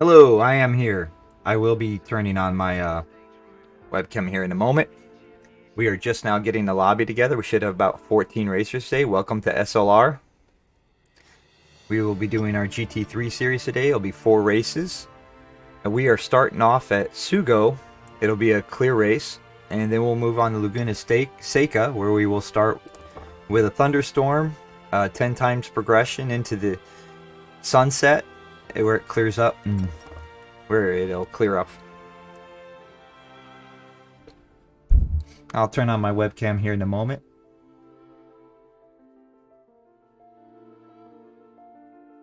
Hello, I am here. I will be turning on my webcam here in a moment. We are just now getting the lobby together. We should have about 14 racers today. Welcome to SLR. We will be doing our GT3 series today. It'll be 4 races. And we are starting off at SUGO. It'll be a clear race. And then we'll move on to Laguna Seca, where we will start with a thunderstorm, 10 times progression into the sunset, where it clears up and where it'll clear up. I'll turn on my webcam here in a moment.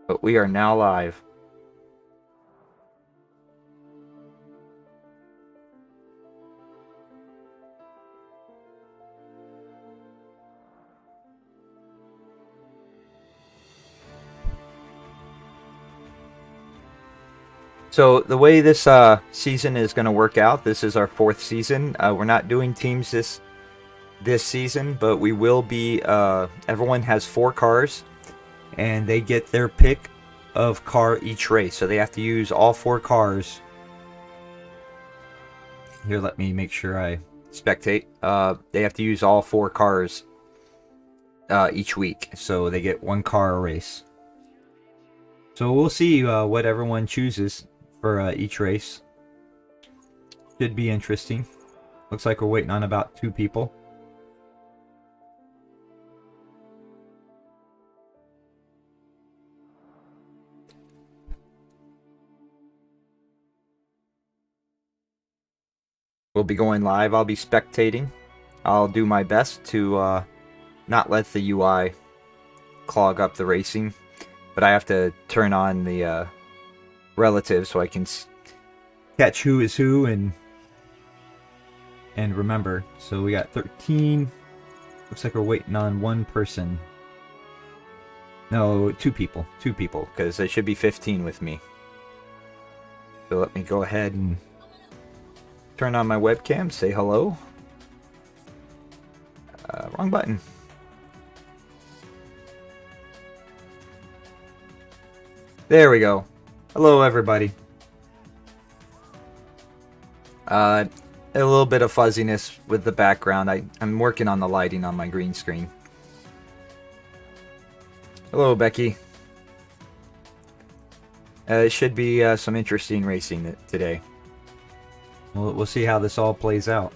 But we are now live. So the way this season is going to work out, this is our 4th season. We're not doing teams this season, but we will be. Everyone has 4 cars, and they get their pick of car each race. So they have to use all 4 cars. Here, let me make sure I spectate. They have to use all 4 cars each week, so they get 1 car a race. So we'll see what everyone chooses for each race. Should be interesting. Looks like we're waiting on about 2 people. We'll be going live. I'll be spectating. I'll do my best to not let the UI clog up the racing, but I have to turn on the relative so I can catch who is who and remember. So we got 13. Looks like we're waiting on 1 person. No, 2 people. 2 people, because it should be 15 with me. So let me go ahead and turn on my webcam, say hello. Wrong button. There we go. Hello, everybody. A little bit of fuzziness with the background. I'm working on the lighting on my green screen. Hello, Becky. It should be some interesting racing today. We'll see how this all plays out.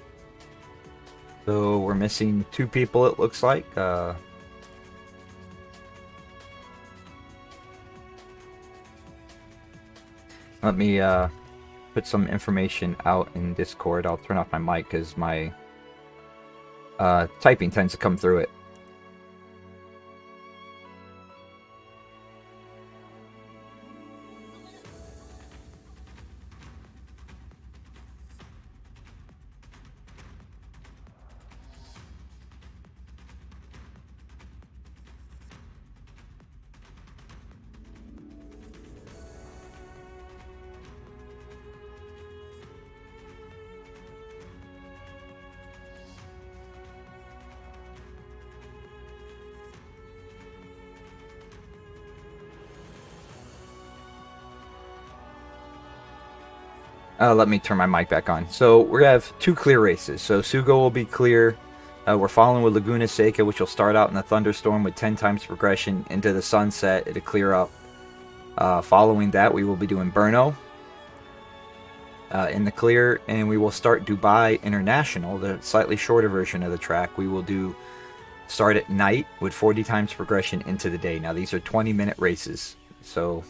So we're missing 2 people, it looks like. Let me put some information out in Discord. I'll turn off my mic because my typing tends to come through it. Let me turn my mic back on. So we have 2 clear races. So SUGO will be clear. We're following with Laguna Seca, which will start out in a thunderstorm with 10 times progression into the sunset. It'll clear up. Following that, we will be doing BRNO in the clear, and we will start Dubai International, the slightly shorter version of the track. We will start at night with 40 times progression into the day. Now these are 20-minute races, so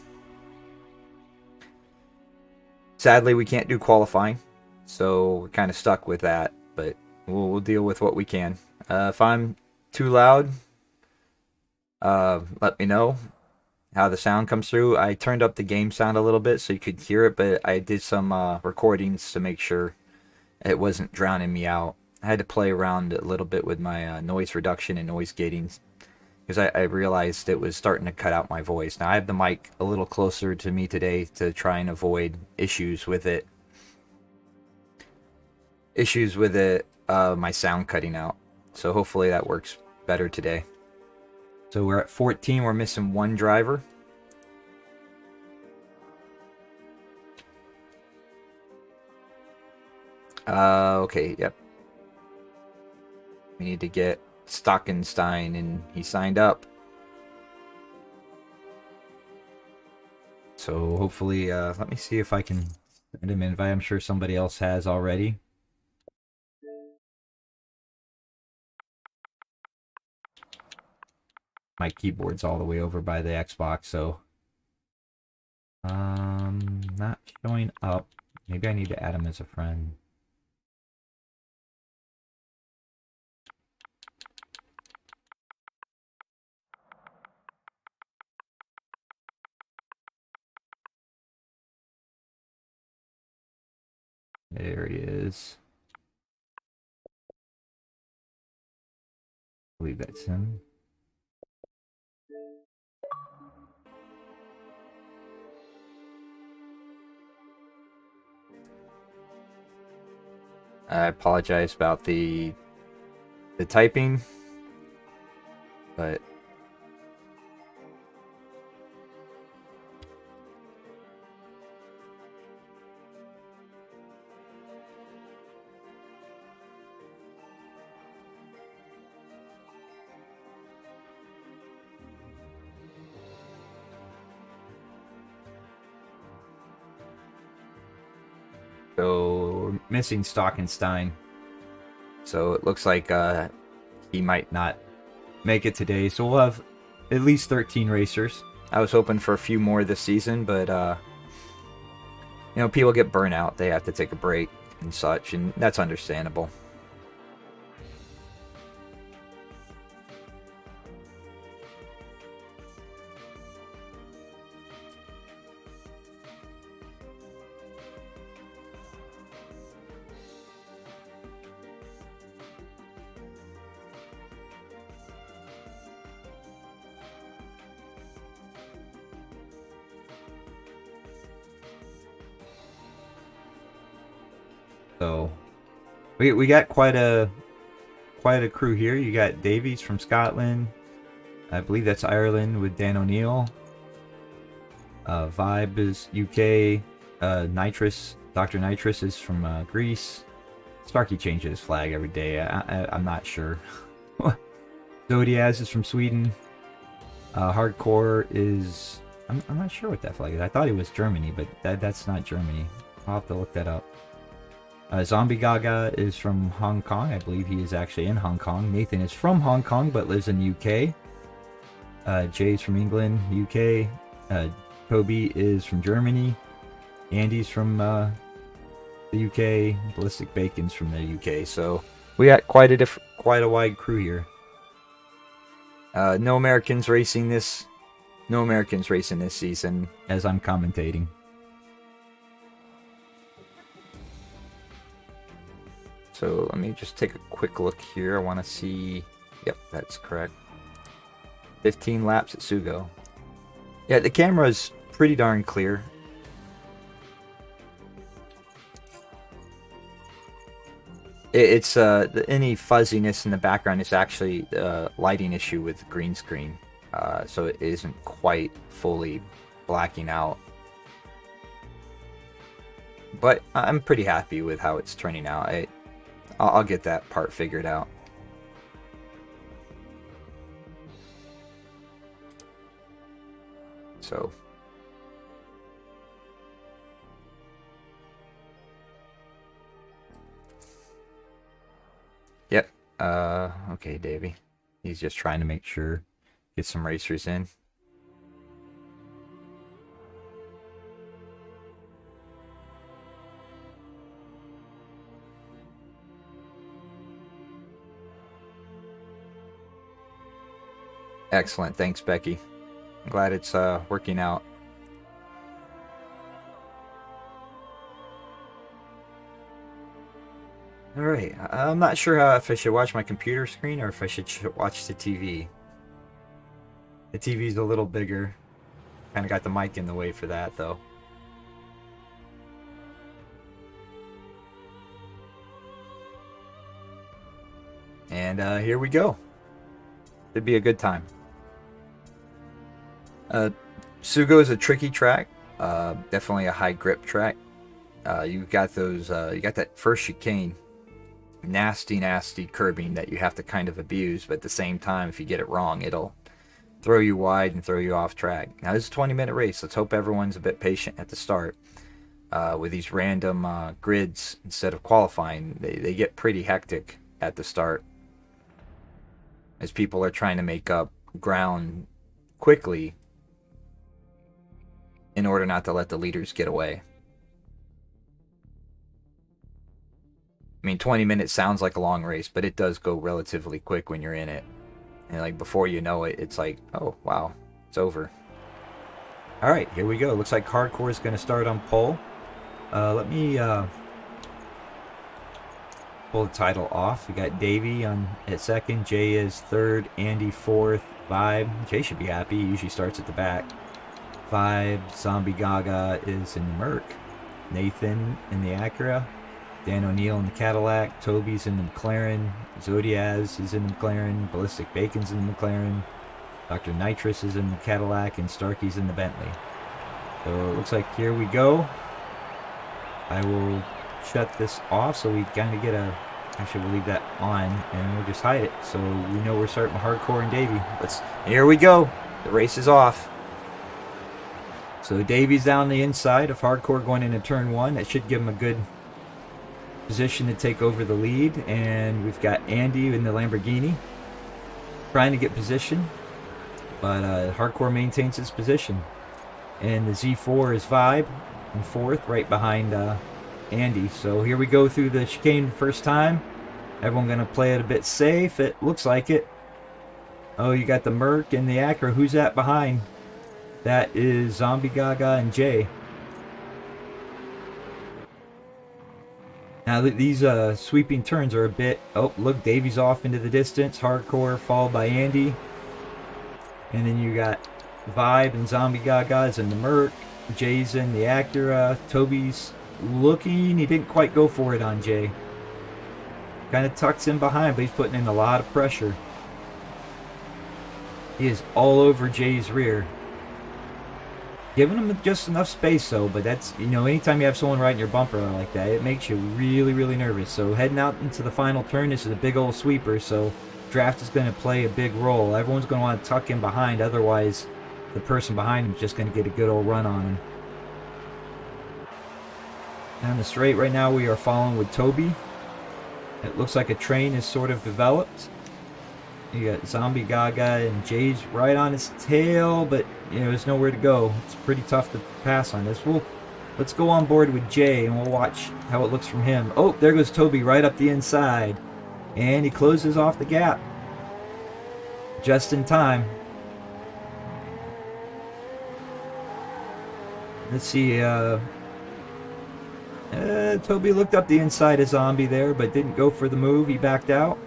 sadly, we can't do qualifying, so we're kind of stuck with that, but we'll deal with what we can. If I'm too loud, let me know how the sound comes through. I turned up the game sound a little bit so you could hear it, but I did some recordings to make sure it wasn't drowning me out. I had to play around a little bit with my noise reduction and noise gating because I realized it was starting to cut out my voice. Now I have the mic a little closer to me today to try and avoid issues with it. My sound cutting out. So hopefully that works better today. So we're at 14. We're missing 1 driver. Okay, yep. We need to get Stockenstein, and he signed up. So hopefully, let me see if I can send him an invite. I'm sure somebody else has already. My keyboard's all the way over by the Xbox, so not showing up. Maybe I need to add him as a friend. There he is. I believe that's him. I apologize about the typing, but so we're missing Stockenstein. So it looks like he might not make it today. So we'll have at least 13 racers. I was hoping for a few more this season, but you know, people get burnt out. They have to take a break and such, and that's understandable. So we got quite a crew here. You got Davies from Scotland. I believe that's Ireland with Dan O'Neill. Vibe is UK. Nitrous, Dr. Nitrous is from Greece. Starkey changes his flag every day. I'm not sure. Zodiaz is from Sweden. Hardcore is... I'm not sure what that flag is. I thought it was Germany, but that's not Germany. I'll have to look that up. Zombie Gaga is from Hong Kong. I believe he is actually in Hong Kong. Nathan is from Hong Kong, but lives in UK. Jay's from England, UK. Toby is from Germany. Andy's from the UK. Ballistic Bacon's from the UK. So we got quite a wide crew here. No Americans racing this season as I'm commentating. So let me just take a quick look here. I want to see... Yep, that's correct. 15 laps at SUGO. Yeah, the camera is pretty darn clear. It's any fuzziness in the background is actually a lighting issue with the green screen. So it isn't quite fully blacking out. But I'm pretty happy with how it's turning out. I'll get that part figured out. So yep. Okay, Davey. He's just trying to make sure, get some racers in. Excellent. Thanks, Becky. I'm glad it's working out. Alright, I'm not sure if I should watch my computer screen or if I should watch the TV. The TV's a little bigger. Kind of got the mic in the way for that, though. And here we go. It'd be a good time. SUGO is a tricky track. Definitely a high grip track. You got those. You got that first chicane, nasty curbing that you have to kind of abuse, but at the same time, if you get it wrong, it'll throw you wide and throw you off track. Now this is a 20-minute race. Let's hope everyone's a bit patient at the start. With these random grids instead of qualifying, they get pretty hectic at the start as people are trying to make up ground quickly in order not to let the leaders get away. I mean, 20 minutes sounds like a long race, but it does go relatively quick when you're in it. And like before you know it, it's like, oh wow, it's over. All right, here we go. Looks like Hardcore is going to start on pole. Let me pull the title off. We got Davey at second. Jay is third. Andy fourth. Vibe. Jay should be happy. He usually starts at the back. Vibe. Zombie Gaga is in the Merc. Nathan in the Acura. Dan O'Neill in the Cadillac. Toby's in the McLaren. Zodiaz is in the McLaren. Ballistic Bacon's in the McLaren. Dr. Nitrous is in the Cadillac. And Starkey's in the Bentley. So it looks like here we go. I will shut this off so we kind of get a... Actually, we'll leave that on and we'll just hide it. So we know we're starting with Hardcore and Davey. Here we go. The race is off. So Davey's down the inside of Hardcore going into turn one. That should give him a good position to take over the lead. And we've got Andy in the Lamborghini trying to get position. But Hardcore maintains his position. And the Z4 is Vibe in fourth, right behind Andy. So here we go through the chicane the first time. Everyone going to play it a bit safe. It looks like it. Oh, you got the Merc and the Acura. Who's that behind? That is Zombie Gaga and Jay. Now these sweeping turns are a bit... Oh, look, Davey's off into the distance. Hardcore followed by Andy. And then you got Vibe and Zombie Gaga is in the Merc. Jay's in the Acura. Toby's looking. He didn't quite go for it on Jay. Kind of tucks in behind, but he's putting in a lot of pressure. He is all over Jay's rear. Giving him just enough space though, but that's, you know, anytime you have someone right in your bumper like that, it makes you really nervous. So heading out into the final turn, this is a big old sweeper, so draft is going to play a big role. Everyone's going to want to tuck in behind, otherwise the person behind him is just going to get a good old run on him. Down the straight right now we are following with Toby. It looks like a train is sort of developed. You got Zombie Gaga and Jay's right on his tail, but you know there's nowhere to go. It's pretty tough to pass on this. Let's go on board with Jay and we'll watch how it looks from him. Oh, there goes Toby right up the inside. And he closes off the gap. Just in time. Let's see, Toby looked up the inside of Zombie there, but didn't go for the move. He backed out.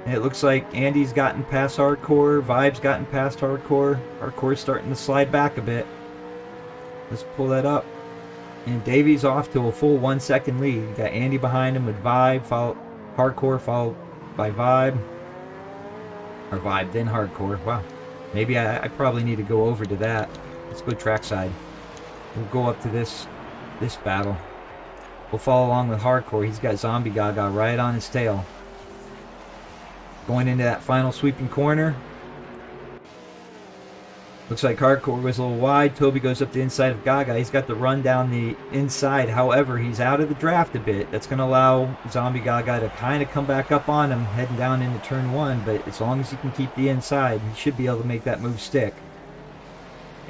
And it looks like Andy's gotten past Hardcore. Vibe's gotten past Hardcore. Hardcore's starting to slide back a bit. Let's pull that up. And Davey's off to a full 1 second lead. You got Andy behind him with Vibe, Hardcore followed by Vibe. Or Vibe, then Hardcore. Wow. Maybe I probably need to go over to that. Let's go trackside. We'll go up to this battle. We'll follow along with Hardcore. He's got Zombie Gaga right on his tail. Going into that final sweeping corner. Looks like Hardcore was a little wide. Toby goes up the inside of Gaga. He's got the run down the inside. However, he's out of the draft a bit. That's going to allow Zombie Gaga to kind of come back up on him heading down into turn one. But as long as he can keep the inside, he should be able to make that move stick.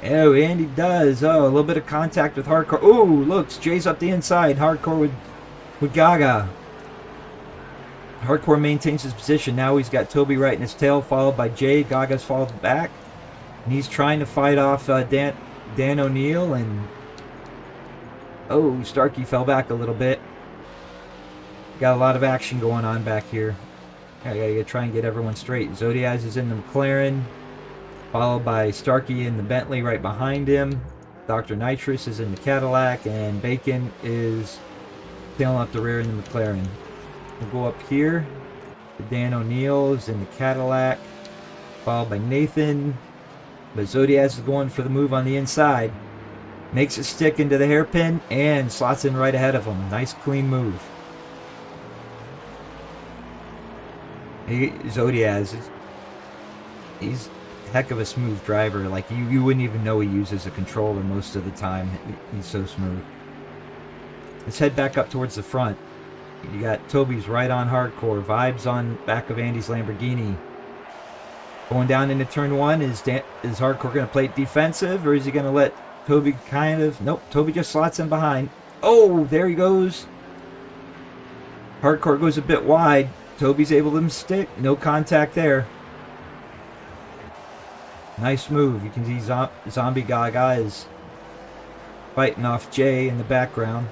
Oh, Andy does. Oh, a little bit of contact with Hardcore. Oh, looks, Jay's up the inside. Hardcore with Gaga. Hardcore maintains his position. Now he's got Toby right in his tail, followed by Jay. Gaga's followed back. And he's trying to fight off Dan O'Neill. And oh, Starkey fell back a little bit. Got a lot of action going on back here. I gotta try and get everyone straight. Zodiaz is in the McLaren, followed by Starkey in the Bentley right behind him. Dr. Nitrous is in the Cadillac, and Bacon is tailing up the rear in the McLaren. We'll go up here. Dan O'Neill is in the Cadillac, followed by Nathan. But Zodiaz is going for the move on the inside. Makes it stick into the hairpin and slots in right ahead of him. Nice clean move. Zodiaz, he's a heck of a smooth driver. Like you wouldn't even know he uses a controller most of the time. He's so smooth. Let's head back up towards the front. You got Toby's right on hardcore. Vibes on back of Andy's Lamborghini. Going down into turn one. Is hardcore going to play it defensive, or is he going to let Toby kind of... Nope, Toby just slots in behind. Oh, there he goes. Hardcore goes a bit wide. Toby's able to stick. No contact there. Nice move. You can see Zombie Gaga is fighting off Jay in the background.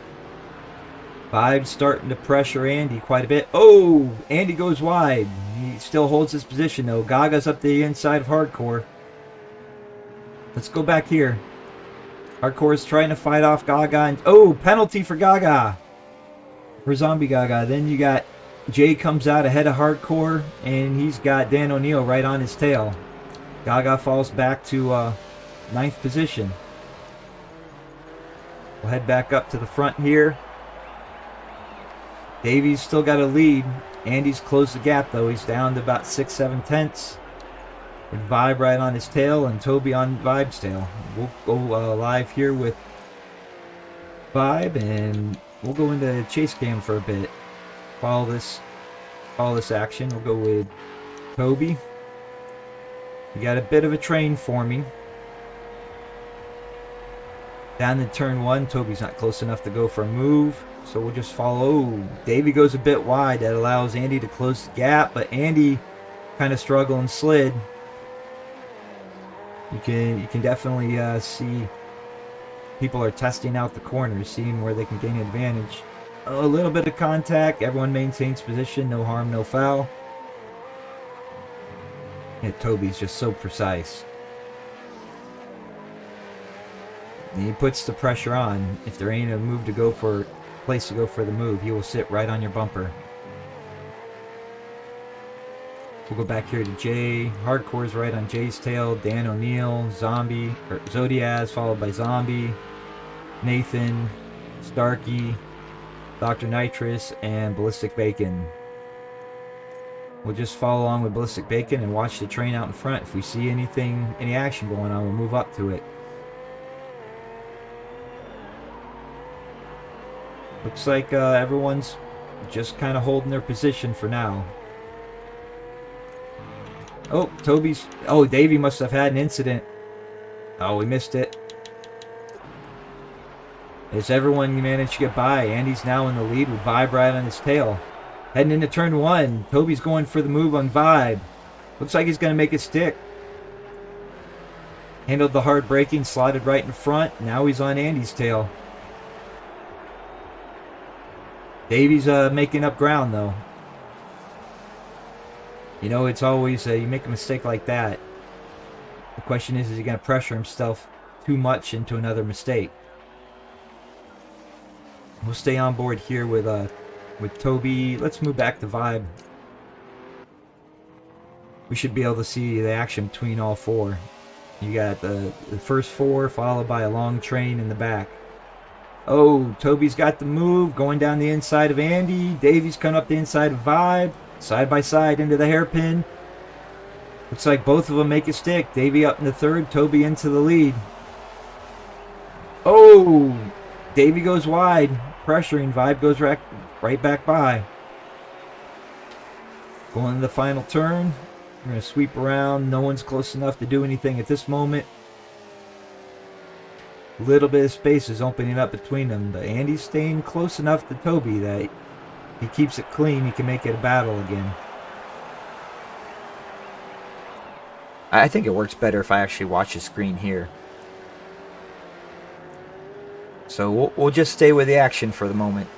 Vibe's starting to pressure Andy quite a bit. Oh, Andy goes wide. He still holds his position though. Gaga's up the inside of Hardcore. Let's go back here. Hardcore is trying to fight off Gaga. And, oh, penalty for Gaga. For Zombie Gaga. Then you got Jay comes out ahead of Hardcore. And he's got Dan O'Neill right on his tail. Gaga falls back to 9th position. We'll head back up to the front here. Davy's still got a lead. Andy's closed the gap though. He's down to about 6-7 tenths. With Vibe right on his tail and Toby on Vibe's tail. We'll go live here with Vibe and we'll go into chase cam for a bit. Follow this action. We'll go with Toby. You got a bit of a train forming. Down to turn one. Toby's not close enough to go for a move. So we'll just follow. Davey goes a bit wide. That allows Andy to close the gap. But Andy kind of struggled and slid. You can definitely see people are testing out the corners, seeing where they can gain advantage. A little bit of contact. Everyone maintains position. No harm, no foul. Yeah, Toby's just so precise. And he puts the pressure on. If there ain't a move to go for... place to go for the move, he will sit right on your bumper. We'll go back here to Jay. Hardcore's right on Jay's tail. Dan O'Neill, Zodiaz, followed by Zombie, Nathan, Starkey, Dr. Nitrous, and Ballistic Bacon. We'll just follow along with Ballistic Bacon and watch the train out in front. If we see any action going on, we'll move up to it. Looks like everyone's just kind of holding their position for now. Oh, Davey must have had an incident. Oh, we missed it. As everyone managed to get by, Andy's now in the lead with Vibe right on his tail. Heading into turn one, Toby's going for the move on Vibe. Looks like he's going to make it stick. Handled the hard braking, slotted right in front. Now he's on Andy's tail. Davy's making up ground though. You know, it's always you make a mistake like that. The question is he going to pressure himself too much into another mistake? We'll stay on board here with Toby. Let's move back to Vibe. We should be able to see the action between all four. You got the first four followed by a long train in the back. Oh, Toby's got the move, going down the inside of Andy. Davy's coming up the inside of Vibe. Side by side into the hairpin. Looks like both of them make it stick. Davy up in the third, Toby into the lead. Oh, Davy goes wide. Pressuring, Vibe goes right back by. Going to the final turn. We're going to sweep around. No one's close enough to do anything at this moment. A little bit of space is opening up between them, but Andy's staying close enough to Toby that he keeps it clean. He can make it a battle again. I think it works better if I actually watch the screen here. So we'll just stay with the action for the moment.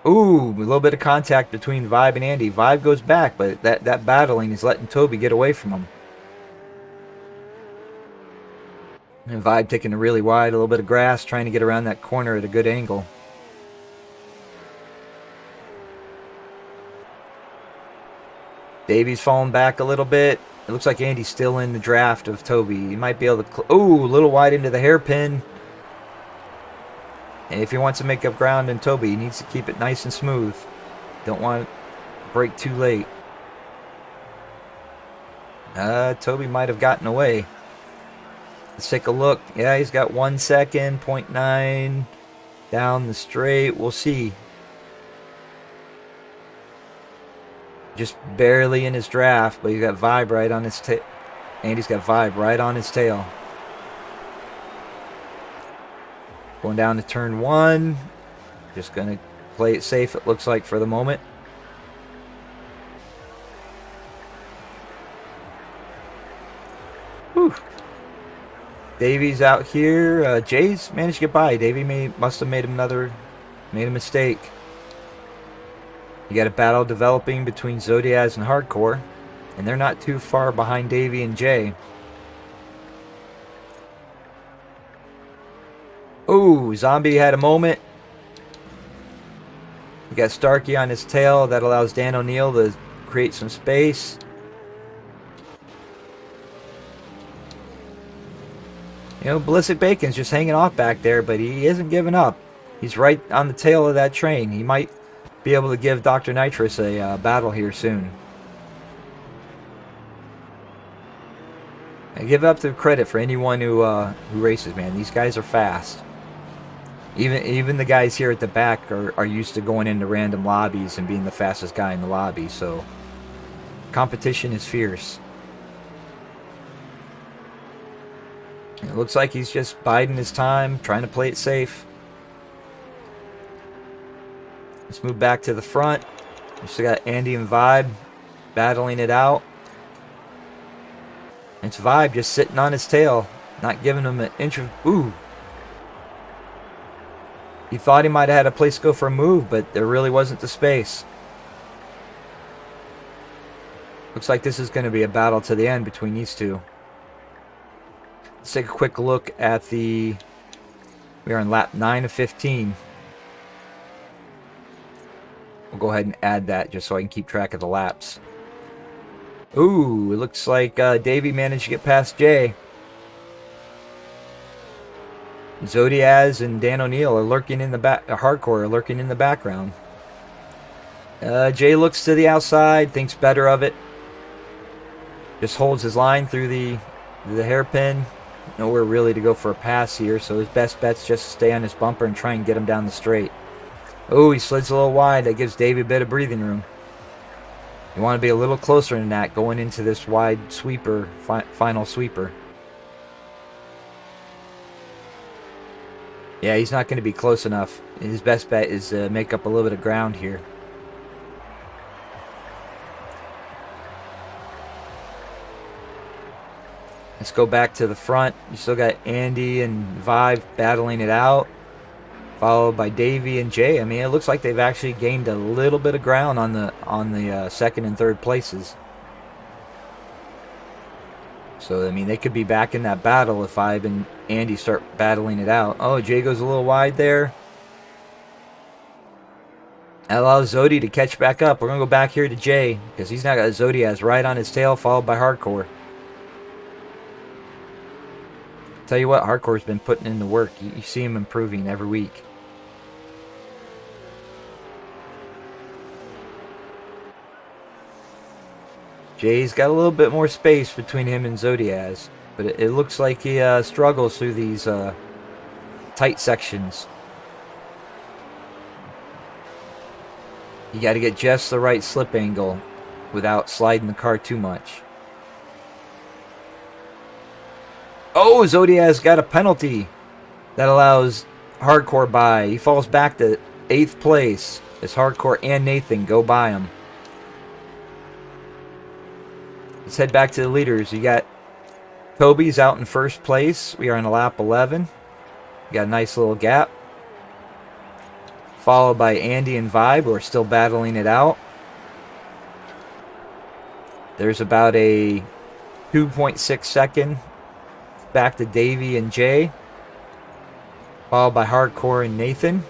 Oh, a little bit of contact between Vibe and Andy. Vibe goes back, but that battling is letting Toby get away from him. And Vibe taking it really wide, a little bit of grass, trying to get around that corner at a good angle. Davy's falling back a little bit. It looks like Andy's still in the draft of Toby. He might be able to... Ooh, a little wide into the hairpin. And if he wants to make up ground in Toby, he needs to keep it nice and smooth. Don't want to break too late. Toby might have gotten away. Let's take a look. Yeah, he's got 1 second, 0.9 down the straight. We'll see. Just barely in his draft, but he's got Vibe right on his tail. Andy's got Vibe right on his tail. Going down to turn 1. Just going to play it safe, it looks like, for the moment. Whew. Davy's out here. Jay's managed to get by. Davy must have made a mistake. You got a battle developing between Zodiaz and Hardcore, and they're not too far behind Davy and Jay. Ooh, Zombie had a moment. You got Starkey on his tail. That allows Dan O'Neill to create some space. You know, Ballistic Bacon's just hanging off back there, but he isn't giving up. He's right on the tail of that train. He might be able to give Dr. Nitrous a battle here soon. I give up the credit for anyone who races, man. These guys are fast. Even the guys here at the back are used to going into random lobbies and being the fastest guy in the lobby, so competition is fierce. It looks like he's just biding his time, trying to play it safe. Let's move back to the front. We still got Andy and Vibe battling it out. It's Vibe just sitting on his tail, not giving him an inch of... Ooh. He thought he might have had a place to go for a move, but there really wasn't the space. Looks like this is going to be a battle to the end between these two. Let's take a quick look at the... We are on lap 9 of 15. We'll go ahead and add that just so I can keep track of the laps. Ooh, it looks like Davey managed to get past Jay. Zodiaz and Dan O'Neill are lurking in the back. Hardcore are lurking in the background. Jay looks to the outside, thinks better of it. Just holds his line through the hairpin. Nowhere really to go for a pass here, so his best bet's just to stay on his bumper and try and get him down the straight. Oh, he slids a little wide. That gives Davey a bit of breathing room. You want to be a little closer than that going into this wide sweeper, final sweeper. Yeah, he's not going to be close enough. His best bet is to make up a little bit of ground here. Let's go back to the front. You still got Andy and Vive battling it out, followed by Davey and Jay. I mean, it looks like they've actually gained a little bit of ground on the second and third places. So, I mean, they could be back in that battle if Vibe and Andy start battling it out. Oh, Jay goes a little wide there. That allows Zodi to catch back up. We're going to go back here to Jay because he's now got Zodiaz right on his tail, followed by Hardcore. Tell you what, Hardcore's been putting in the work. You see him improving every week. Jay's got a little bit more space between him and Zodiaz, but it looks like he struggles through these tight sections. You got to get just the right slip angle without sliding the car too much. Oh, Zodiaz got a penalty that allows Hardcore by. He falls back to 8th place as Hardcore and Nathan go by him. Let's head back to the leaders. You got Toby's out in first place. We are on lap 11. You got a nice little gap. Followed by Andy and Vibe, who are still battling it out. There's about a 2.6 second back to Davey and Jay, followed by Hardcore and Nathan.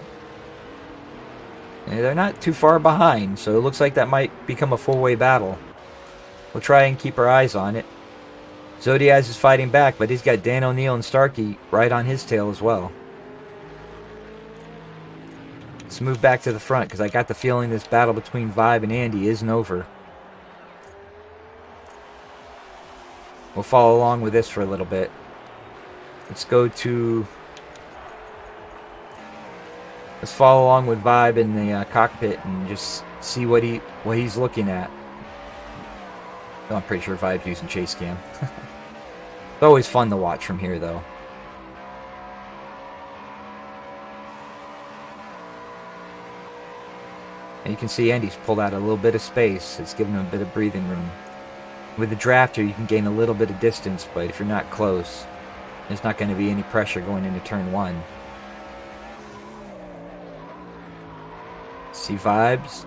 And they're not too far behind, so it looks like that might become a four-way battle. We'll try and keep our eyes on it. Zodiaz is fighting back, but he's got Dan O'Neill and Starkey right on his tail as well. Let's move back to the front, because I got the feeling this battle between Vibe and Andy isn't over. We'll follow along with this for a little bit. Let's follow along with Vibe in the cockpit and just see what he's looking at. Oh, I'm pretty sure Vibe's using chase cam. It's always fun to watch from here, though. And you can see Andy's pulled out a little bit of space. It's giving him a bit of breathing room. With the drafter, you can gain a little bit of distance, but if you're not close, there's not going to be any pressure going into turn 1. See Vibes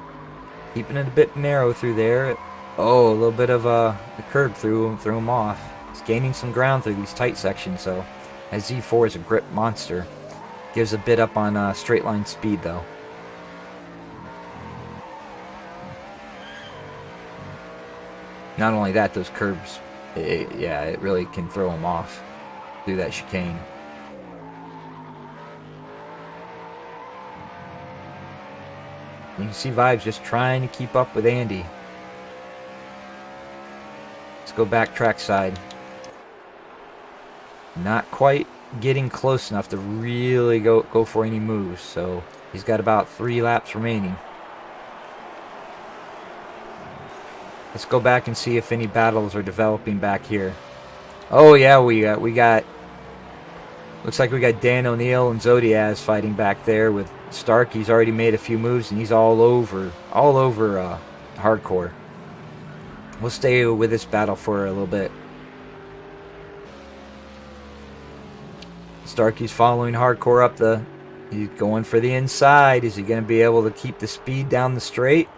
keeping it a bit narrow through there. Oh, a little bit of the curb threw him off. He's gaining some ground through these tight sections, so as Z4 is a grip monster. Gives a bit up on straight line speed, though. Not only that, those curbs, it really can throw him off through that chicane. You can see Vibes just trying to keep up with Andy. Let's go back trackside. Not quite getting close enough to really go for any moves, so he's got about 3 laps remaining. Let's go back and see if any battles are developing back here. Oh yeah, we got looks like we got Dan O'Neill and Zodiaz fighting back there with Stark. He's already made a few moves and he's all over Hardcore. We'll stay with this battle for a little bit. Starkey's following Hardcore up he's going for the inside. Is he going to be able to keep the speed down the straight?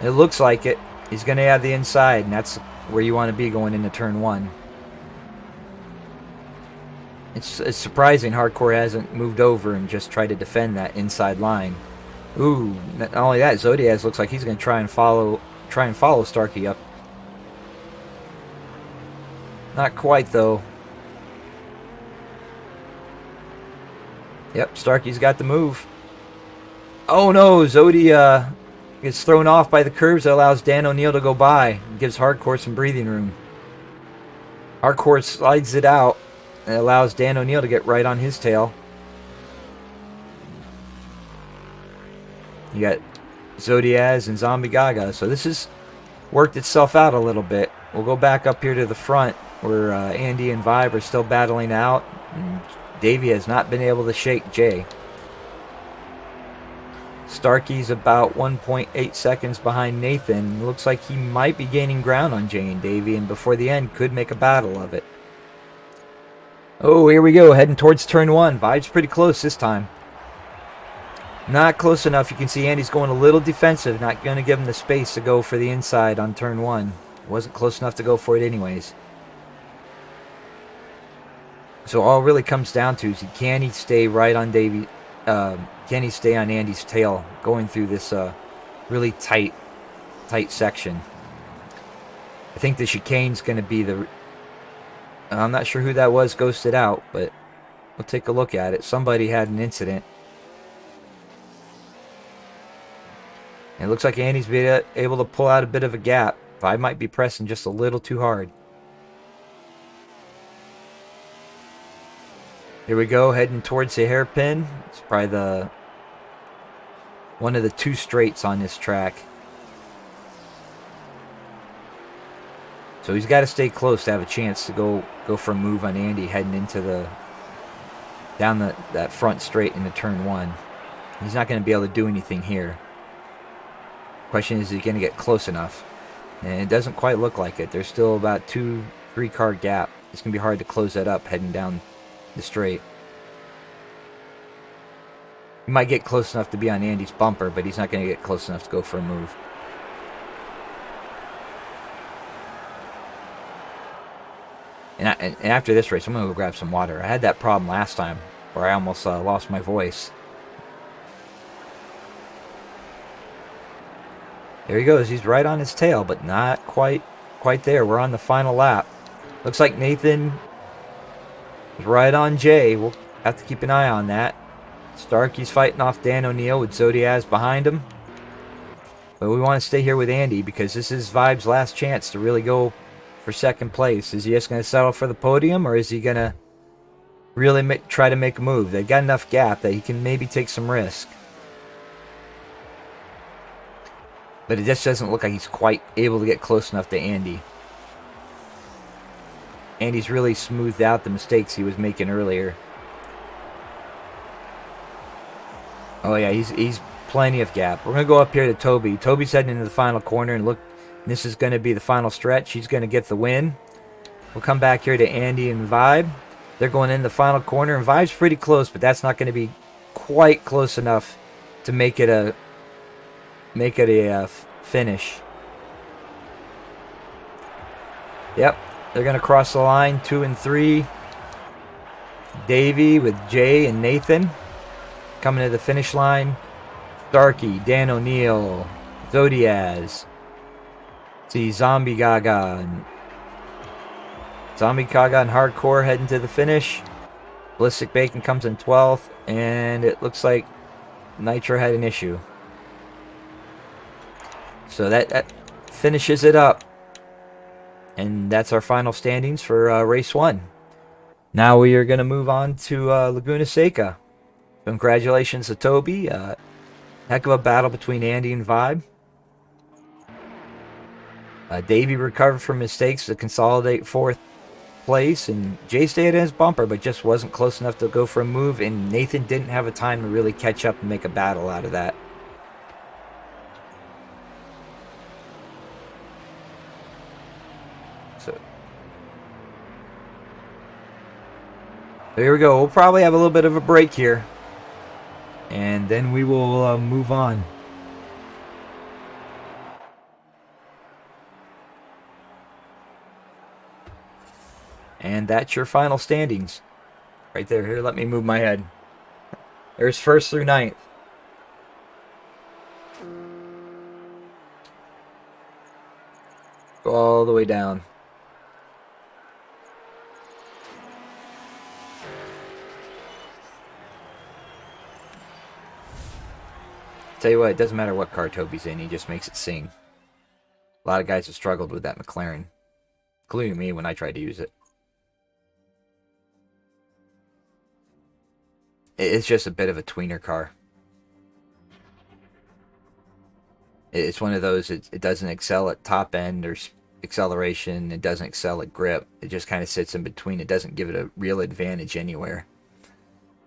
It looks like it. He's going to have the inside, and that's where you want to be going into turn 1. It's surprising Hardcore hasn't moved over and just tried to defend that inside line. Ooh, not only that, Zodiaz looks like he's going to try and follow Starkey up. Not quite, though. Yep, Starkey's got the move. Oh no, Zodi gets thrown off by the curves that allows Dan O'Neill to go by. It gives Hardcore some breathing room. Hardcore slides it out and allows Dan O'Neill to get right on his tail. You got Zodiaz and Zombie Gaga. So this has worked itself out a little bit. We'll go back up here to the front where Andy and Vibe are still battling out. And Davey has not been able to shake Jay. Starkey's about 1.8 seconds behind Nathan. Looks like he might be gaining ground on Jay and Davey, and before the end could make a battle of it. Oh, here we go, heading towards turn 1. Vibe's pretty close this time. Not close enough. You can see Andy's going a little defensive, not going to give him the space to go for the inside on turn 1. Wasn't close enough to go for it anyways. So all it really comes down to is can he stay right on Davey? Can he stay on Andy's tail going through this really tight section? I think the chicane's going to be the... I'm not sure who that was ghosted out, but we'll take a look at it. Somebody had an incident. And it looks like Andy's been able to pull out a bit of a gap. I might be pressing just a little too hard. Here we go, heading towards the hairpin. It's probably one of the 2 straights on this track. So he's got to stay close to have a chance to go for a move on Andy heading into down that front straight into turn 1. He's not going to be able to do anything here. Question is he going to get close enough? And it doesn't quite look like it. There's still about 2-3 car gap. It's going to be hard to close that up heading down the straight. He might get close enough to be on Andy's bumper, but he's not going to get close enough to go for a move. And after this race, I'm going to go grab some water. I had that problem last time where I almost lost my voice. There he goes. He's right on his tail, but not quite there. We're on the final lap. Looks like Nathan is right on Jay. We'll have to keep an eye on that. Starkey's fighting off Dan O'Neill with Zodiaz behind him. But we want to stay here with Andy because this is Vibe's last chance to really go for second place. Is he just going to settle for the podium, or is he going to really try to make a move? They've got enough gap that he can maybe take some risk. But it just doesn't look like he's quite able to get close enough to Andy. Andy's really smoothed out the mistakes he was making earlier. Oh yeah, he's plenty of gap. We're going to go up here to Toby. Toby's heading into the final corner, and look, this is going to be the final stretch. He's going to get the win. We'll come back here to Andy and Vibe. They're going in the final corner, and Vibe's pretty close, but that's not going to be quite close enough to make it a finish. Yep, they're going to cross the line, 2 and 3. Davey with Jay and Nathan coming to the finish line. Starkey, Dan O'Neill, Zodiaz. See Zombie Gaga and Hardcore heading to the finish. Ballistic Bacon comes in 12th, and it looks like Nitro had an issue. So that finishes it up. And that's our final standings for race 1. Now we are going to move on to Laguna Seca. Congratulations to Toby. Heck of a battle between Andy and Vibe. Davey recovered from mistakes to consolidate 4th place, and Jay stayed in his bumper but just wasn't close enough to go for a move, and Nathan didn't have a time to really catch up and make a battle out of that. So here we go. We'll probably have a little bit of a break here, and then we will move on. And that's your final standings. Right there. Here, let me move my head. There's 1st through 9th. Go all the way down. Tell you what, it doesn't matter what car Toby's in, he just makes it sing. A lot of guys have struggled with that McLaren, including me when I tried to use it. It's just a bit of a tweener car. It's one of those, it doesn't excel at top end or acceleration, it doesn't excel at grip. It just kind of sits in between. It doesn't give it a real advantage anywhere.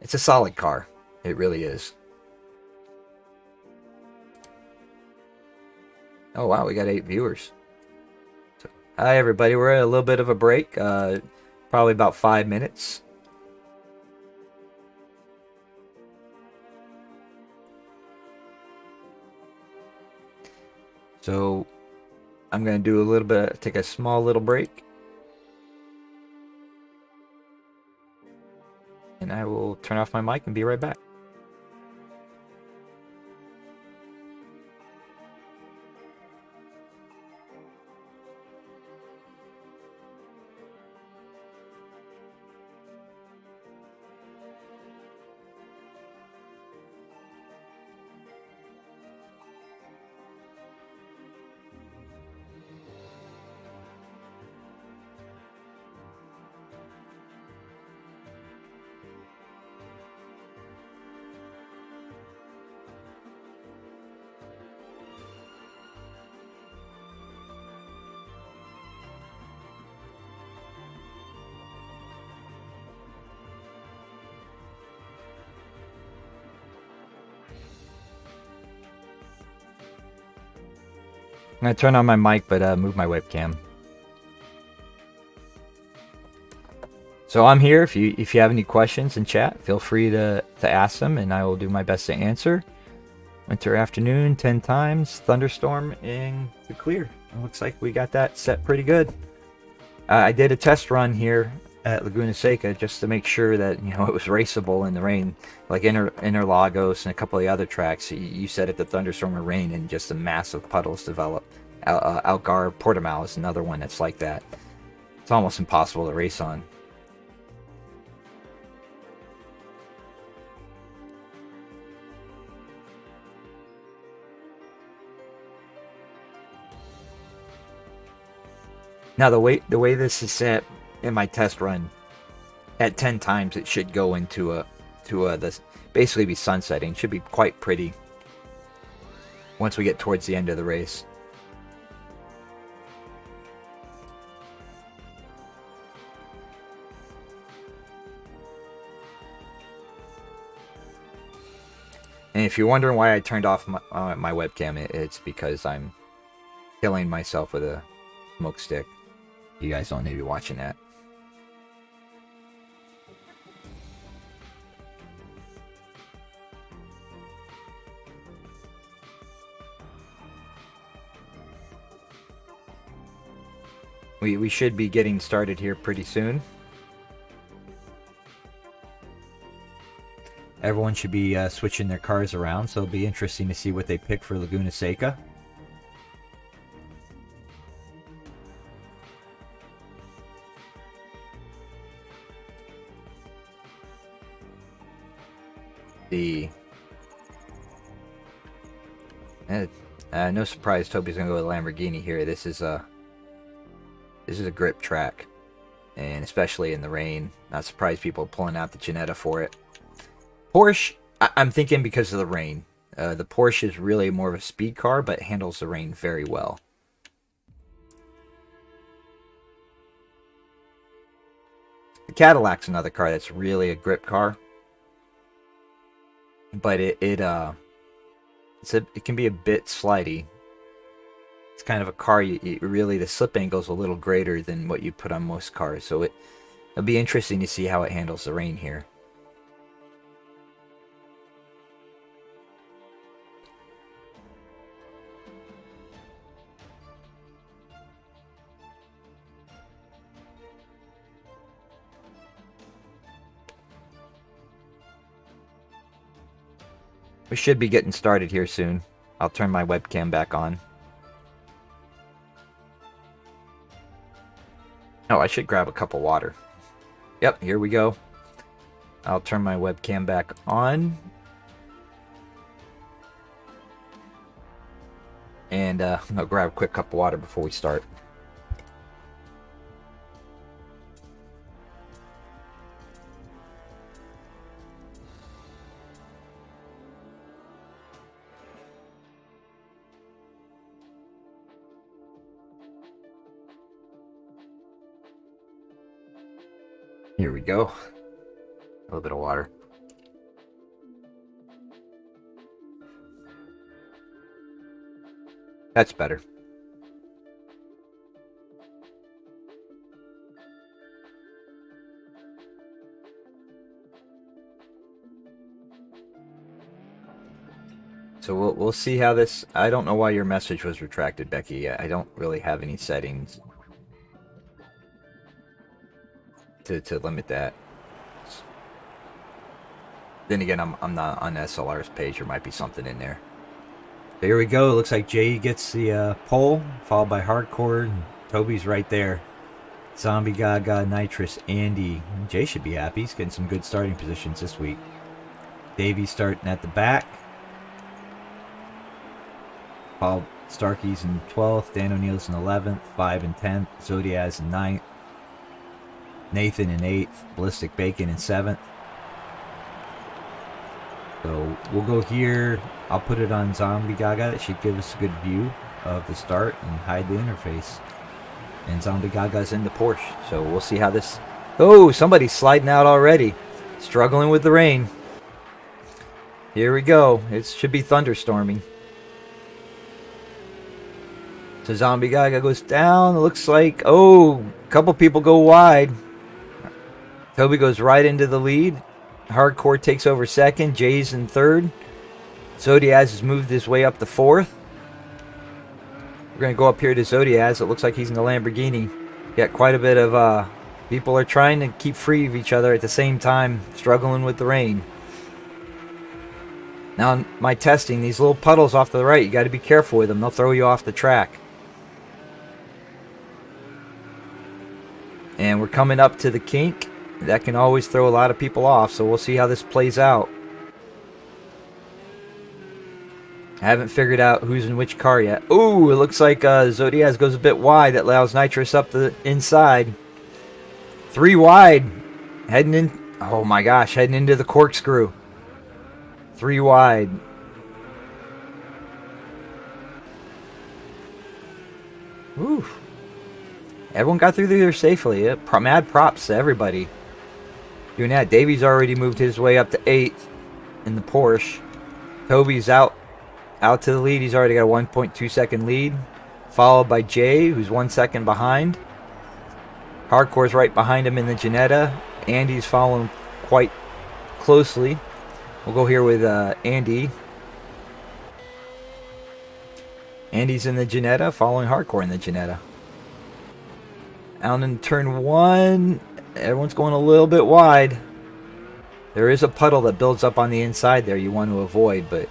It's a solid car. It really is. Oh wow, we got 8 viewers. So, hi everybody, we're at a little bit of a break. Probably about 5 minutes. So I'm going to do a little bit, take a small little break. And I will turn off my mic and be right back. I'm going to turn on my mic, but move my webcam. So I'm here. If you have any questions in chat, feel free to ask them, and I will do my best to answer. Winter afternoon, 10 times, thunderstorm, and clear. It looks like we got that set pretty good. I did a test run here at Laguna Seca just to make sure that it was raceable in the rain, like Interlagos and a couple of the other tracks. You said it, the thunderstorm or rain and just a massive puddles develop. Algar Portimao is another one that's like that. It's almost impossible to race on. Now the way this is set in my test run, at 10 times it should go into this basically be sunsetting. It should be quite pretty once we get towards the end of the race. And if you're wondering why I turned off my webcam, it's because I'm killing myself with a smoke stick. You guys don't need to be watching that. We should be getting started here pretty soon. Everyone should be switching their cars around, so it'll be interesting to see what they pick for Laguna Seca. No surprise, Toby's gonna go with Lamborghini here. This is a grip track, and especially in the rain, not surprised people are pulling out the Ginetta for it. Porsche, I'm thinking because of the rain. The Porsche is really more of a speed car, but handles the rain very well. The Cadillac's another car that's really a grip car, but it can be a bit slidey. It's kind of a car, really the slip angle is a little greater than what you put on most cars, so it'll be interesting to see how it handles the rain here. We should be getting started here soon. I'll turn my webcam back on. Oh, I should grab a cup of water. Yep, here we go. I'll turn my webcam back on. And I'll grab a quick cup of water before we start. Here we go. A little bit of water. That's better. So we'll see how this... I don't know why your message was retracted, Becky. I don't really have any settings to limit that. Then again, I'm not on SLR's page. There might be something in there. So here we go. It looks like Jay gets the pole, followed by Hardcore. And Toby's right there. Zombie Gaga, Nitrous, Andy. Jay should be happy. He's getting some good starting positions this week. Davey starting at the back. Paul Starkey's in 12th. Dan O'Neill's in 11th. 5 and 10th. Zodiaz in 9th. Nathan in 8th. Ballistic Bacon in 7th. So we'll go here. I'll put it on Zombie Gaga. That should give us a good view of the start and hide the interface. And Zombie Gaga's in the Porsche. So we'll see how this... Oh, somebody's sliding out already. Struggling with the rain. Here we go. It should be thunderstorming. So Zombie Gaga goes down. It looks like... Oh, a couple people go wide. Toby goes right into the lead. Hardcore takes over second. Jay's in third. Zodiaz has moved his way up to fourth. We're going to go up here to Zodiaz. It looks like he's in the Lamborghini. Got quite a bit of people are trying to keep free of each other at the same time, struggling with the rain. Now in my testing, these little puddles off to the right, you got to be careful with them. They'll throw you off the track. And we're coming up to the kink. That can always throw a lot of people off, so we'll see how this plays out. I haven't figured out who's in which car yet. Ooh, it looks like Zodiaz goes a bit wide. That allows Nitrous up the inside. 3 wide. Heading in. Oh my gosh, heading into the corkscrew. 3 wide. Ooh. Everyone got through there safely. Mad props to everybody doing that. Davey's already moved his way up to 8th in the Porsche. Toby's out to the lead. He's already got a 1.2 second lead, followed by Jay, who's 1 second behind. Hardcore's right behind him in the Ginetta. Andy's following quite closely. We'll go here with Andy. Andy's in the Ginetta, following Hardcore in the Ginetta. Out in turn 1, everyone's going a little bit wide. There is a puddle that builds up on the inside there you want to avoid, but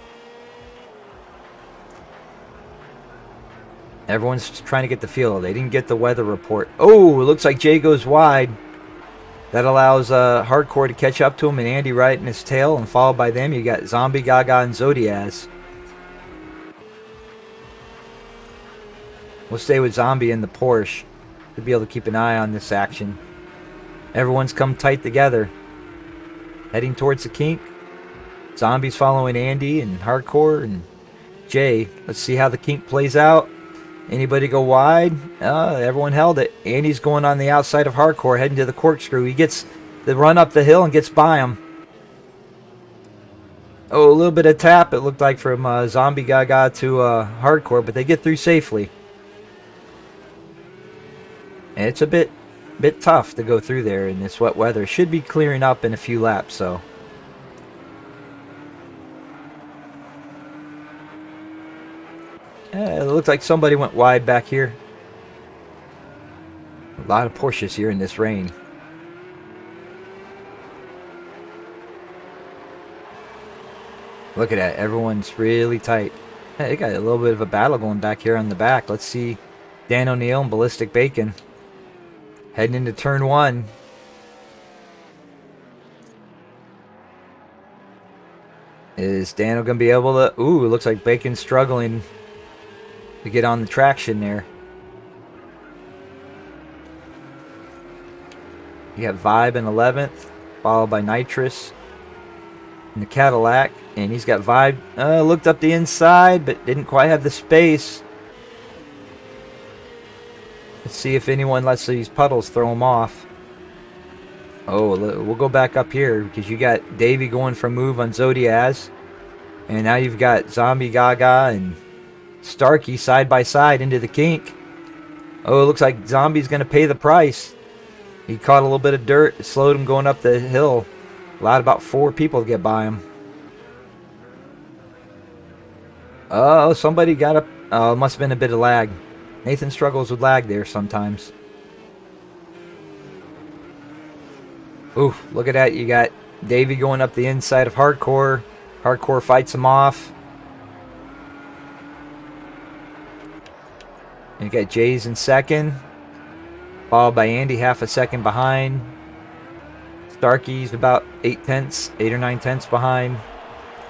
everyone's just trying to get the feel. They didn't get the weather report. Oh, it looks like Jay goes wide. That allows Hardcore to catch up to him, and Andy right in his tail, and followed by them you got Zombie, Gaga, and Zodiaz. We'll stay with Zombie in the Porsche to be able to keep an eye on this action. Everyone's come tight together. Heading towards the kink. Zombie's following Andy and Hardcore and Jay. Let's see how the kink plays out. Anybody go wide? Everyone held it. Andy's going on the outside of Hardcore, heading to the corkscrew. He gets the run up the hill and gets by him. Oh, a little bit of tap, it looked like, from Zombie Gaga to Hardcore, but they get through safely. And it's a bit tough to go through there in this wet weather. Should be clearing up in a few laps, so. It looks like somebody went wide back here. A lot of Porsches here in this rain. Look at that. Everyone's really tight. Hey, they got a little bit of a battle going back here on the back. Let's see Dan O'Neill and Ballistic Bacon heading into turn 1. Is Dano going to be able to... Ooh, it looks like Bacon's struggling to get on the traction there. You got Vibe in 11th, followed by Nitrous in the Cadillac. And he's got Vibe, looked up the inside, but didn't quite have the space. Let's see if anyone lets these puddles throw him off. Oh, we'll go back up here because you got Davey going for a move on Zodiaz. And now you've got Zombie Gaga and Starkey side by side into the kink. Oh, it looks like Zombie's going to pay the price. He caught a little bit of dirt. It slowed him going up the hill. Allowed about 4 people to get by him. Oh, somebody got up. Oh, it must have been a bit of lag. Nathan struggles with lag there sometimes. Ooh, look at that. You got Davey going up the inside of Hardcore. Hardcore fights him off. And you got Jay's in second. Followed by Andy half a second behind. Starkey's about 8 or 9 tenths behind.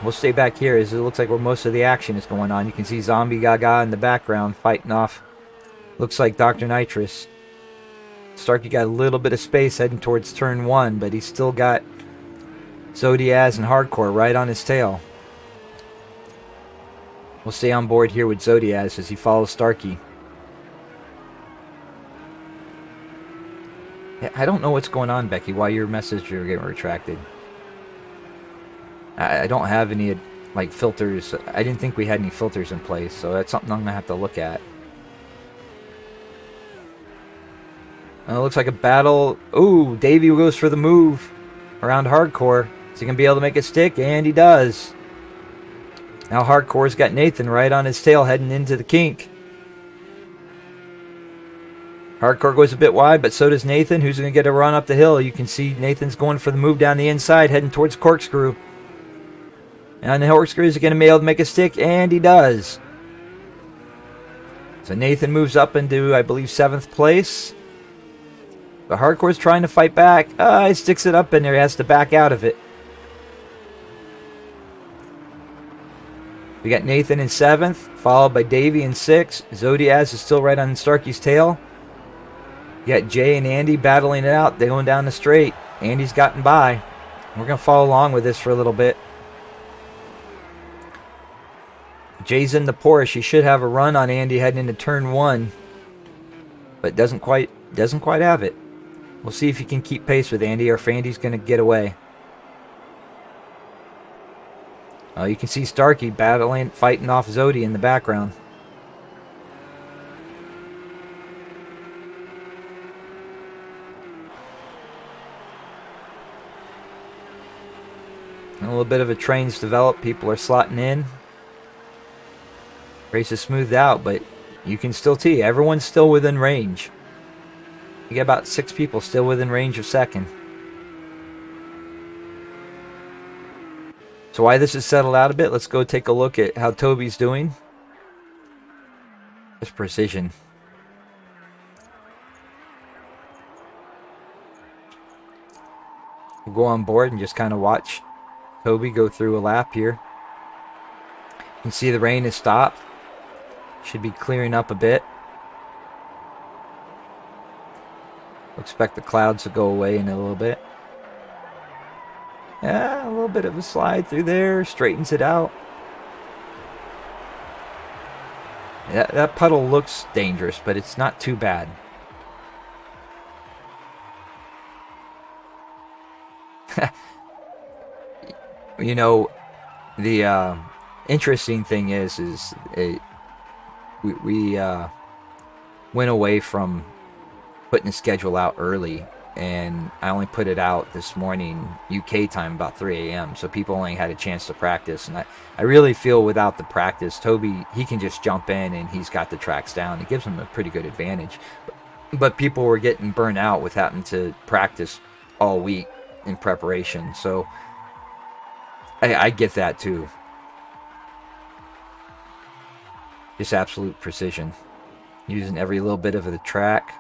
We'll stay back here as it looks like where most of the action is going on. You can see Zombie Gaga in the background fighting off. Looks like Dr. Nitrous. Starkey got a little bit of space heading towards turn 1, but he's still got Zodiaz and Hardcore right on his tail. We'll stay on board here with Zodiaz as he follows Starkey. I don't know what's going on, Becky, why your messages are getting retracted. I don't have any like filters. I didn't think we had any filters in place, so that's something I'm going to have to look at. It looks like a battle. Ooh, Davey goes for the move around Hardcore. Is he going to be able to make it stick? And he does. Now Hardcore's got Nathan right on his tail heading into the kink. Hardcore goes a bit wide, but so does Nathan, who's going to get a run up the hill. You can see Nathan's going for the move down the inside, heading towards Corkscrew. And the Corkscrew is going to be able to make a stick, and he does. So Nathan moves up into, I believe, 7th place. But Hardcore's trying to fight back. He sticks it up in there. He has to back out of it. We got Nathan in 7th, followed by Davey in 6th. Zodiaz is still right on Starkey's tail. You got Jay and Andy battling it out. They're going down the straight. Andy's gotten by. We're going to follow along with this for a little bit. Jay's in the Porsche. He should have a run on Andy heading into turn 1. But doesn't quite have it. We'll see if he can keep pace with Andy or if Andy's going to get away. You can see Starkey fighting off Zodi in the background. A little bit of a train's developed. People are slotting in. Race is smoothed out, but you can still see everyone's still within range. You get about 6 people still within range of second. So why this has settled out a bit, let's go take a look at how Toby's doing. Just precision. We'll go on board and just kind of watch Toby go through a lap here. You can see the rain has stopped. Should be clearing up a bit. We'll expect the clouds to go away in a little bit. Yeah, a little bit of a slide through there. Straightens it out. Yeah, that puddle looks dangerous, but it's not too bad. You know, the interesting thing is we went away from putting the schedule out early, and I only put it out this morning UK time about 3 a.m. so people only had a chance to practice. And I really feel without the practice, Toby, he can just jump in and he's got the tracks down. It gives him a pretty good advantage. But people were getting burnt out with having to practice all week in preparation, so I get that too. Just absolute precision, using every little bit of the track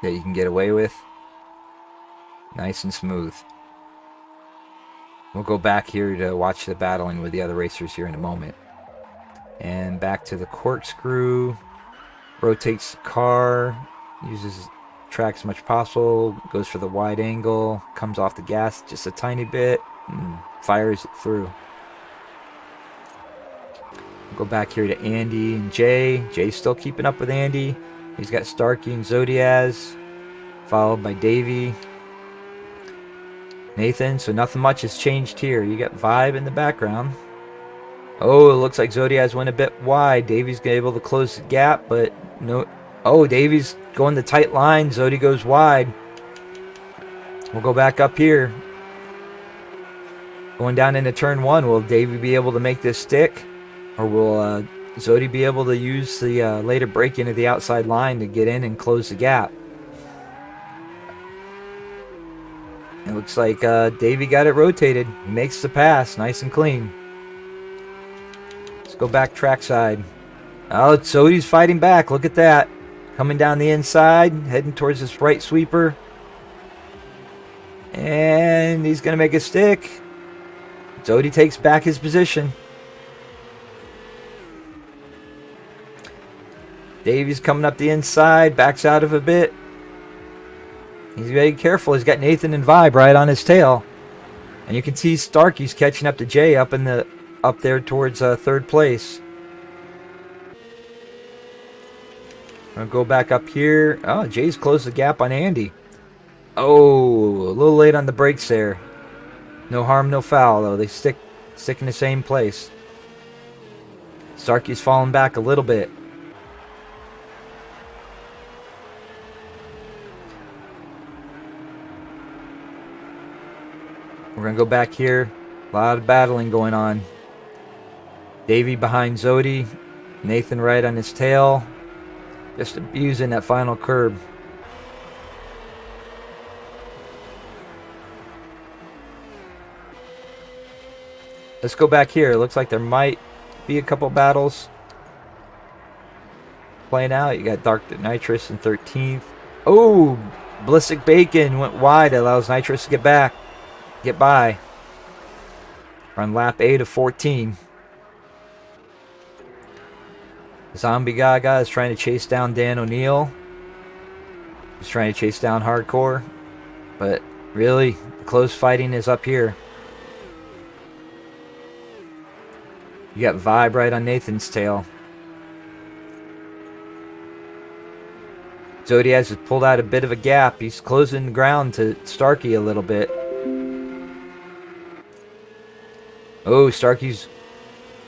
that you can get away with. Nice and smooth. We'll go back here to watch the battling with the other racers here in a moment. And back to the Corkscrew. Rotates the car. Uses track as much as possible. Goes for the wide angle. Comes off the gas just a tiny bit. And fires it through. We'll go back here to Andy and Jay. Jay's still keeping up with Andy. He's got Starkey and Zodiaz. Followed by Davey. Nathan, so nothing much has changed here. You got Vibe in the background. Oh, it looks like Zodiaz went a bit wide. Davey's able to close the gap, but no. Oh, Davey's going the tight line. Zodi goes wide. We'll go back up here. Going down into turn 1. Will Davey be able to make this stick? Or will Zodi be able to use the later break into the outside line to get in and close the gap? It looks like Davey got it rotated. He makes the pass. Nice and clean. Let's go back trackside. Oh, Zodi's fighting back. Look at that. Coming down the inside. Heading towards this right sweeper. And he's going to make a stick. Zodi takes back his position. Davey's coming up the inside. Backs out of a bit. He's very careful. He's got Nathan and Vibe right on his tail. And you can see Starkey's catching up to Jay up there towards 3rd place. I'll go back up here. Oh, Jay's closed the gap on Andy. Oh, a little late on the brakes there. No harm, no foul, though. They stick in the same place. Starkey's falling back a little bit. We're going to go back here. A lot of battling going on. Davey behind Zodi. Nathan right on his tail. Just abusing that final curb. Let's go back here. It looks like there might be a couple battles playing out. You got Dark Nitrous in 13th. Oh, Ballistic Bacon went wide. That allows Nitrous to get by. On lap 8 of 14. Zombie Gaga is trying to chase down Dan O'Neill. He's trying to chase down Hardcore. But really, the close fighting is up here. You got Vibe right on Nathan's tail. Zodiaz has pulled out a bit of a gap. He's closing the ground to Starkey a little bit. Oh, Starkey's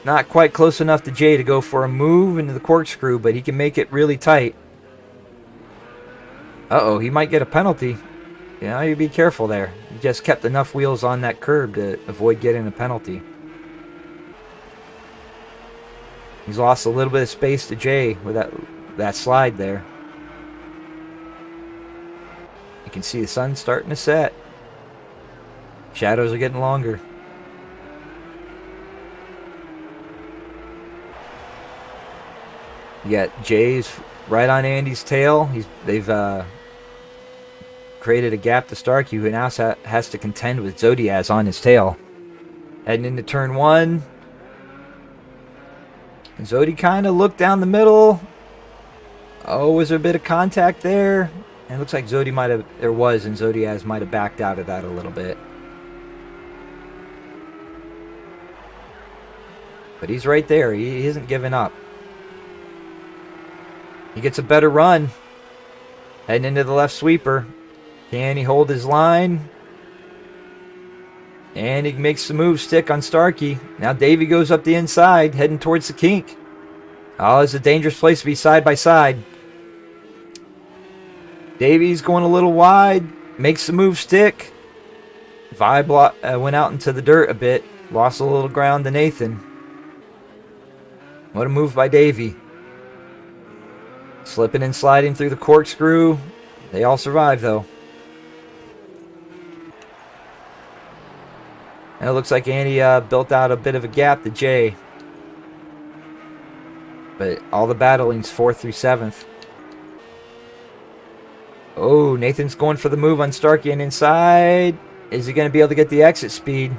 not quite close enough to Jay to go for a move into the corkscrew, but he can make it really tight. Uh-oh, he might get a penalty. You know, you be careful there. He just kept enough wheels on that curb to avoid getting a penalty. He's lost a little bit of space to Jay with that slide there. You can see the sun starting to set. Shadows are getting longer. You got Jay's right on Andy's tail. They've created a gap to Starkey, who now has to contend with Zodiaz on his tail. Heading into turn 1. And Zodi kind of looked down the middle. Oh, was there a bit of contact there? And it looks like Zodi might have, there was, and Zodiaz might have backed out of that a little bit. But he's right there. He isn't giving up. He gets a better run. Heading into the left sweeper. Can he hold his line? And he makes the move stick on Starkey. Now Davey goes up the inside, heading towards the kink. Oh, it's a dangerous place to be side by side. Davey's going a little wide. Makes the move stick. Vibe went out into the dirt a bit. Lost a little ground to Nathan. What a move by Davey. Slipping and sliding through the corkscrew. They all survive, though. And it looks like Andy built out a bit of a gap to Jay. But all the battling's 4th through 7th. Oh, Nathan's going for the move on Starkey and inside. Is he going to be able to get the exit speed?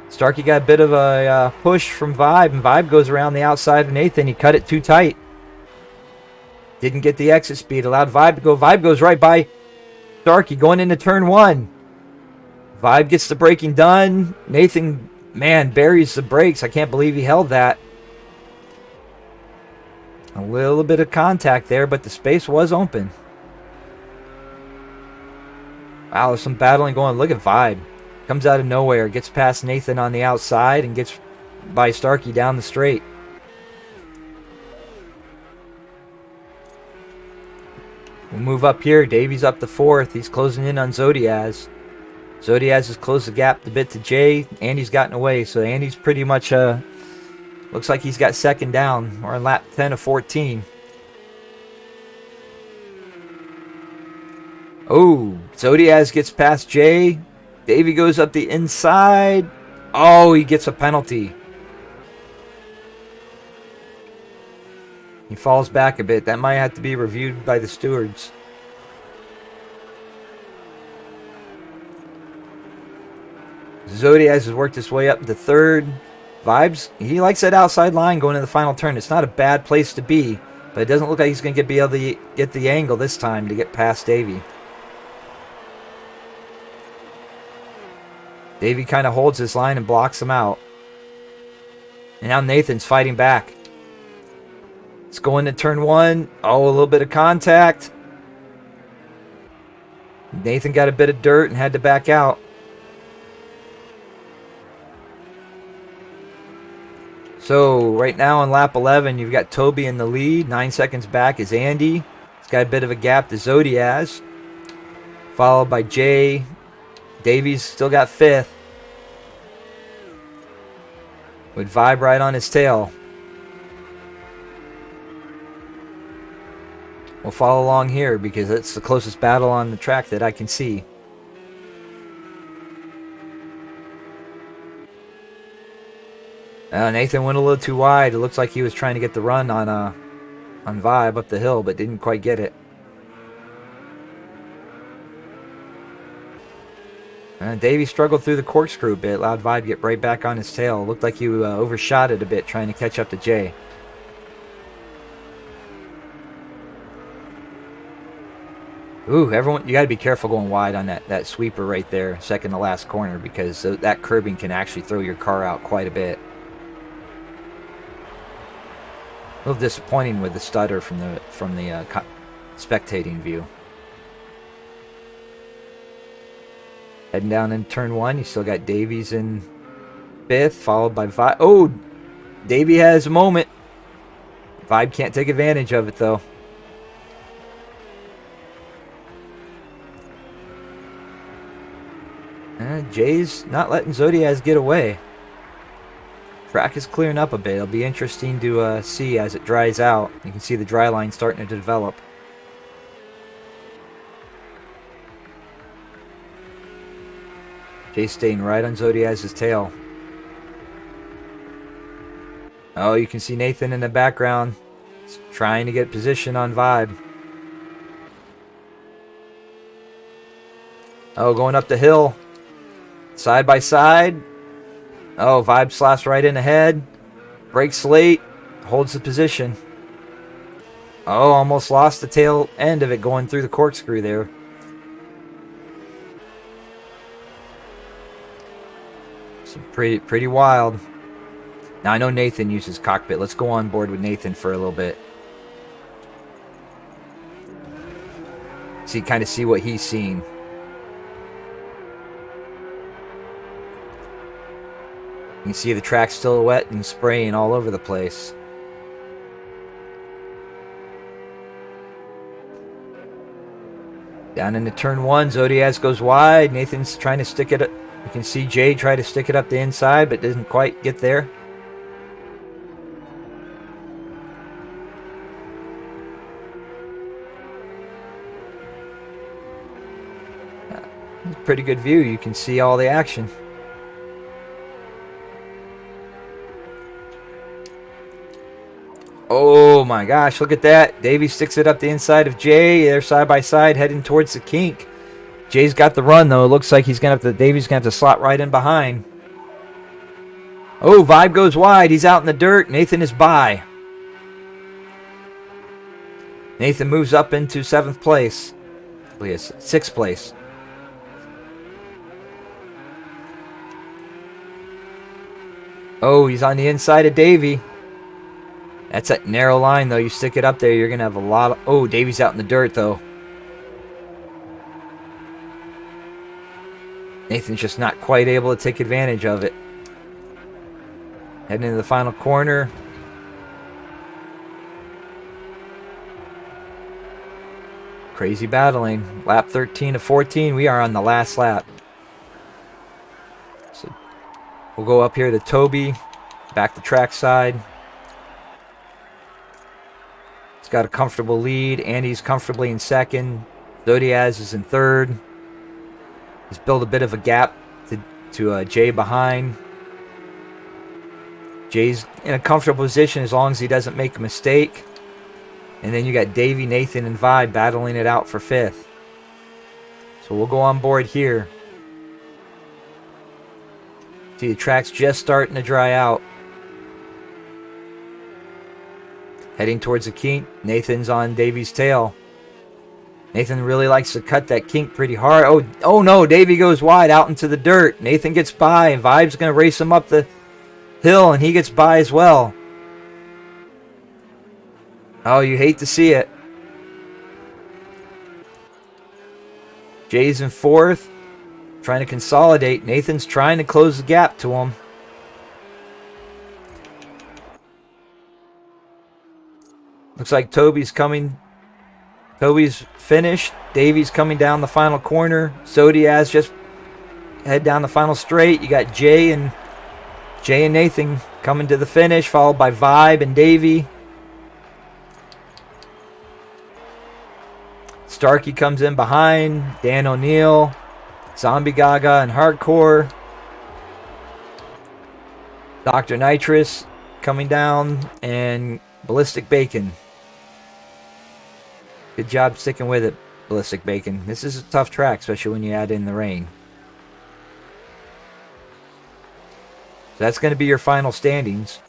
Starkey got a bit of a push from Vibe, and Vibe goes around the outside of Nathan. He cut it too tight. Didn't get the exit speed. Allowed Vibe to go. Vibe goes right by Starkey going into turn 1. Vibe gets the braking done. Nathan, man, buries the brakes. I can't believe he held that. A little bit of contact there, but the space was open. Wow, there's some battling going. Look at Vibe. Comes out of nowhere. Gets past Nathan on the outside and gets by Starkey down the straight. We'll move up here. Davey's up to 4th. He's closing in on Zodiaz. Zodiaz has closed the gap a bit to Jay. Andy's gotten away, so Andy's pretty much looks like he's got 2nd down. We're on lap 10 of 14. Oh, Zodiaz gets past Jay. Davey goes up the inside. Oh, he gets a penalty. He falls back a bit. That might have to be reviewed by the stewards. Zodiaz has worked his way up to 3rd. Vibes, he likes that outside line going to the final turn. It's not a bad place to be, but it doesn't look like he's going to be able to get the angle this time to get past Davey. Davey kind of holds his line and blocks him out. And now Nathan's fighting back. It's going to turn 1. Oh, a little bit of contact. Nathan got a bit of dirt and had to back out. So, right now on lap 11, you've got Toby in the lead. 9 seconds back is Andy. He's got a bit of a gap to Zodiaz. Followed by Jay. Davey's still got 5th. With Vibe right on his tail. We'll follow along here because it's the closest battle on the track that I can see. Nathan went a little too wide. It looks like he was trying to get the run on Vibe up the hill, but didn't quite get it. Davey struggled through the corkscrew a bit, allowed Vibe to get right back on his tail. Looked like he overshot it a bit trying to catch up to Jay. Ooh, everyone, you got to be careful going wide on that sweeper right there, second to last corner, because that curbing can actually throw your car out quite a bit. A little disappointing with the stutter from the spectating view. Heading down in turn 1, you still got Davies in 5th, followed by Vibe. Oh, Davey has a moment. Vibe can't take advantage of it though. Jay's not letting Zodiaz get away. Track is clearing up a bit. It'll be interesting to see as it dries out. You can see the dry line starting to develop. Jay's staying right on Zodiaz's tail. Oh, you can see Nathan in the background. He's trying to get position on Vibe. Oh, going up the hill. Side by side. Oh, Vibe slaps right in ahead. Brakes late. Holds the position. Oh, almost lost the tail end of it going through the corkscrew there. So pretty wild. Now I know Nathan uses cockpit. Let's go on board with Nathan for a little bit. Kind of see what he's seeing. You can see the track still wet and spraying all over the place. Down into turn 1, Zodiaz goes wide. Nathan's trying to stick it up. You can see Jay try to stick it up the inside, but doesn't quite get there. Pretty good view. You can see all the action. Oh my gosh, look at that. Davey sticks it up the inside of Jay. They're side by side heading towards the kink. Jay's got the run though. It looks like Davey's gonna have to slot right in behind. Oh, Vibe goes wide. He's out in the dirt. Nathan is by. Nathan moves up into 7th place. Yes, 6th place. Oh, he's on the inside of Davey. That's that narrow line, though. You stick it up there, you're going to have a lot of... Oh, Davey's out in the dirt, though. Nathan's just not quite able to take advantage of it. Heading into the final corner. Crazy battling. Lap 13 to 14. We are on the last lap. So we'll go up here to Toby. Back to track side. Got a comfortable lead. Andy's comfortably in 2nd. Zodiaz is in 3rd. He's built a bit of a gap to Jay behind. Jay's in a comfortable position as long as he doesn't make a mistake. And then you got Davey, Nathan, and Vibe battling it out for 5th. So we'll go on board here. See, the track's just starting to dry out. Heading towards the kink. Nathan's on Davey's tail. Nathan really likes to cut that kink pretty hard. Oh no, Davey goes wide out into the dirt. Nathan gets by, and Vibe's going to race him up the hill, and he gets by as well. Oh, you hate to see it. Jay's in 4th. Trying to consolidate. Nathan's trying to close the gap to him. Looks like Toby's coming. Toby's finished. Davey's coming down the final corner. Zodiaz just head down the final straight. You got Jay and Nathan coming to the finish, followed by Vibe and Davey. Starkey comes in behind. Dan O'Neill, Zombie Gaga, and Hardcore. Dr. Nitrous coming down, and Ballistic Bacon. Good job sticking with it, Ballistic Bacon. This is a tough track, especially when you add in the rain. So that's going to be your final standings.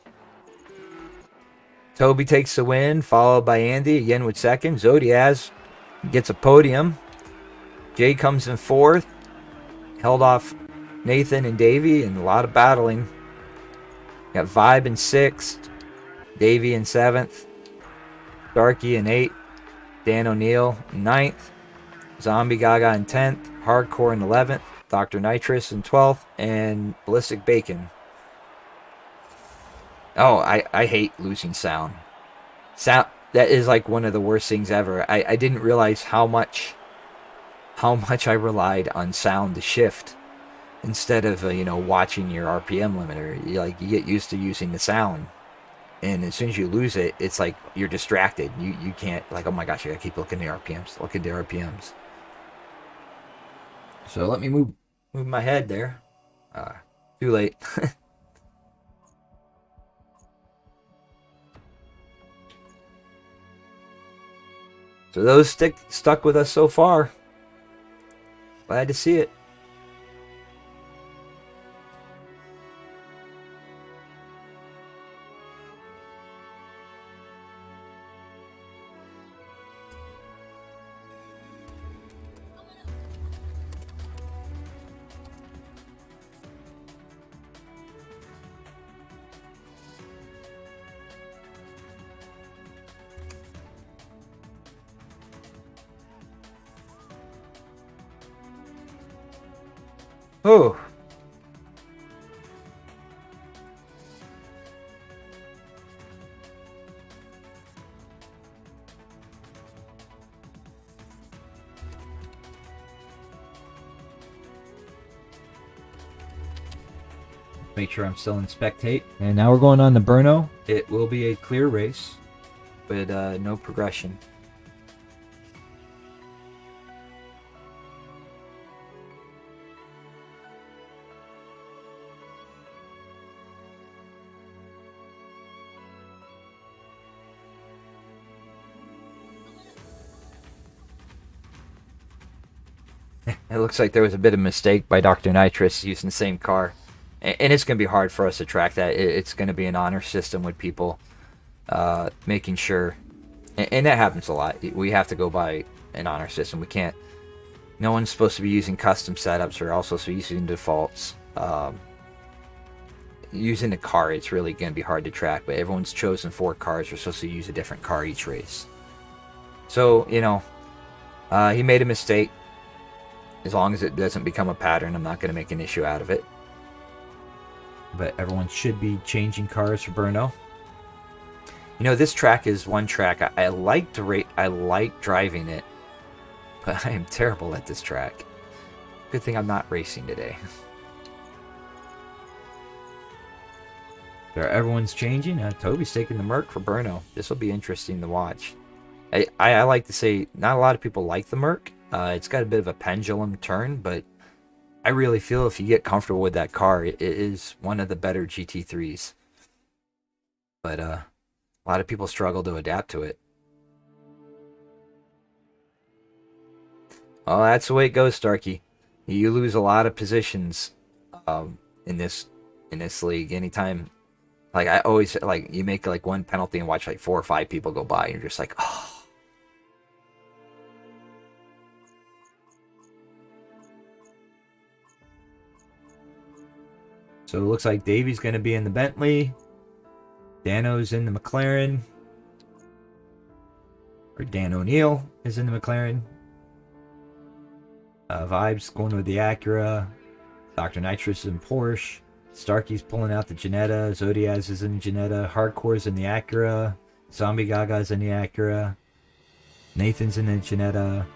Toby takes the win, followed by Andy again with second. Zodiaz gets a podium. Jay comes in fourth. Held off Nathan and Davey, and a lot of battling. Got Vibe in sixth. Davey in seventh. Starkey in eighth. Dan O'Neill in ninth. Zombie Gaga in 10th. Hardcore in 11th. Dr. Nitrous in 12th. And Ballistic Bacon. Oh, I hate losing sound. That is like one of the worst things ever. I didn't realize how much I relied on sound to shift instead of watching your RPM limiter. You get used to using the sound, and as soon as you lose it, it's like you're distracted. You can't, like, oh my gosh, I gotta keep looking at the RPMs. Look at the RPMs. So let me move my head there. Too late. So those stuck with us so far. Glad to see it. Oh. Make sure I'm still in spectate. And now we're going on the BRNO. It will be a clear race, but no progression. It looks like there was a bit of a mistake by Dr. Nitrous using the same car. And it's going to be hard for us to track that. It's going to be an honor system with people making sure. And that happens a lot. We have to go by an honor system. We can't. No one's supposed to be using custom setups or also using defaults. Using the car, it's really going to be hard to track. But everyone's chosen 4 cars. We're supposed to use a different car each race. So, he made a mistake. As long as it doesn't become a pattern, I'm not going to make an issue out of it. But everyone should be changing cars for BRNO. This track is one track I like to rate. I like driving it, but I am terrible at this track. Good thing I'm not racing today. There, everyone's changing. Toby's taking the Merc for BRNO. This will be interesting to watch. I like to say not a lot of people like the Merc. It's got a bit of a pendulum turn, but I really feel if you get comfortable with that car, it is one of the better GT3s. But a lot of people struggle to adapt to it. Oh, that's the way it goes, Starkey. You lose a lot of positions in this league. Anytime, like I always you make like one penalty and watch like 4 or 5 people go by, and you're just like, oh. So it looks like Davey's going to be in the Bentley. Dano's in the McLaren. Or Dan O'Neill is in the McLaren. Vibe's going with the Acura. Dr. Nitrous is in Porsche. Starkey's pulling out the Ginetta. Zodiaz is in the Ginetta. Hardcore's in the Acura. Zombie Gaga's in the Acura. Nathan's in the Ginetta.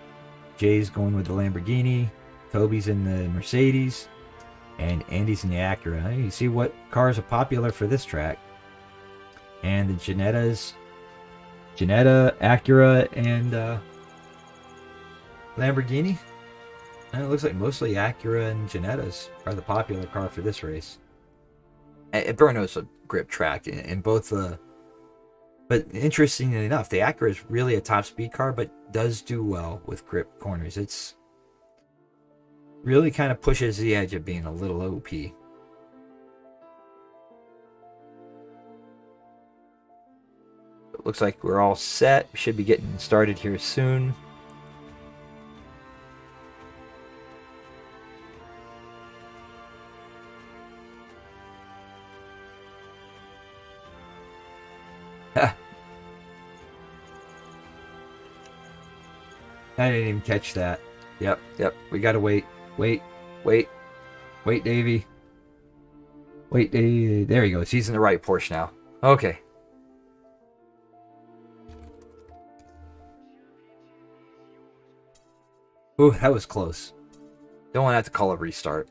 Jay's going with the Lamborghini. Toby's in the Mercedes. And Andy's in the Acura. You see what cars are popular for this track. And the Ginetta, Acura, and Lamborghini. And it looks like mostly Acura and Jenetta's are the popular car for this race. BRNO's a grip track in both the. But interestingly enough, the Acura is really a top speed car, but does do well with grip corners. It's really kind of pushes the edge of being a little OP. It looks like we're all set. We should be getting started here soon. I didn't even catch that. Yep. We gotta wait. Wait, Davey. Wait, Davey. There he goes. He's in the right Porsche now. Okay. Ooh, that was close. Don't want to have to call a restart.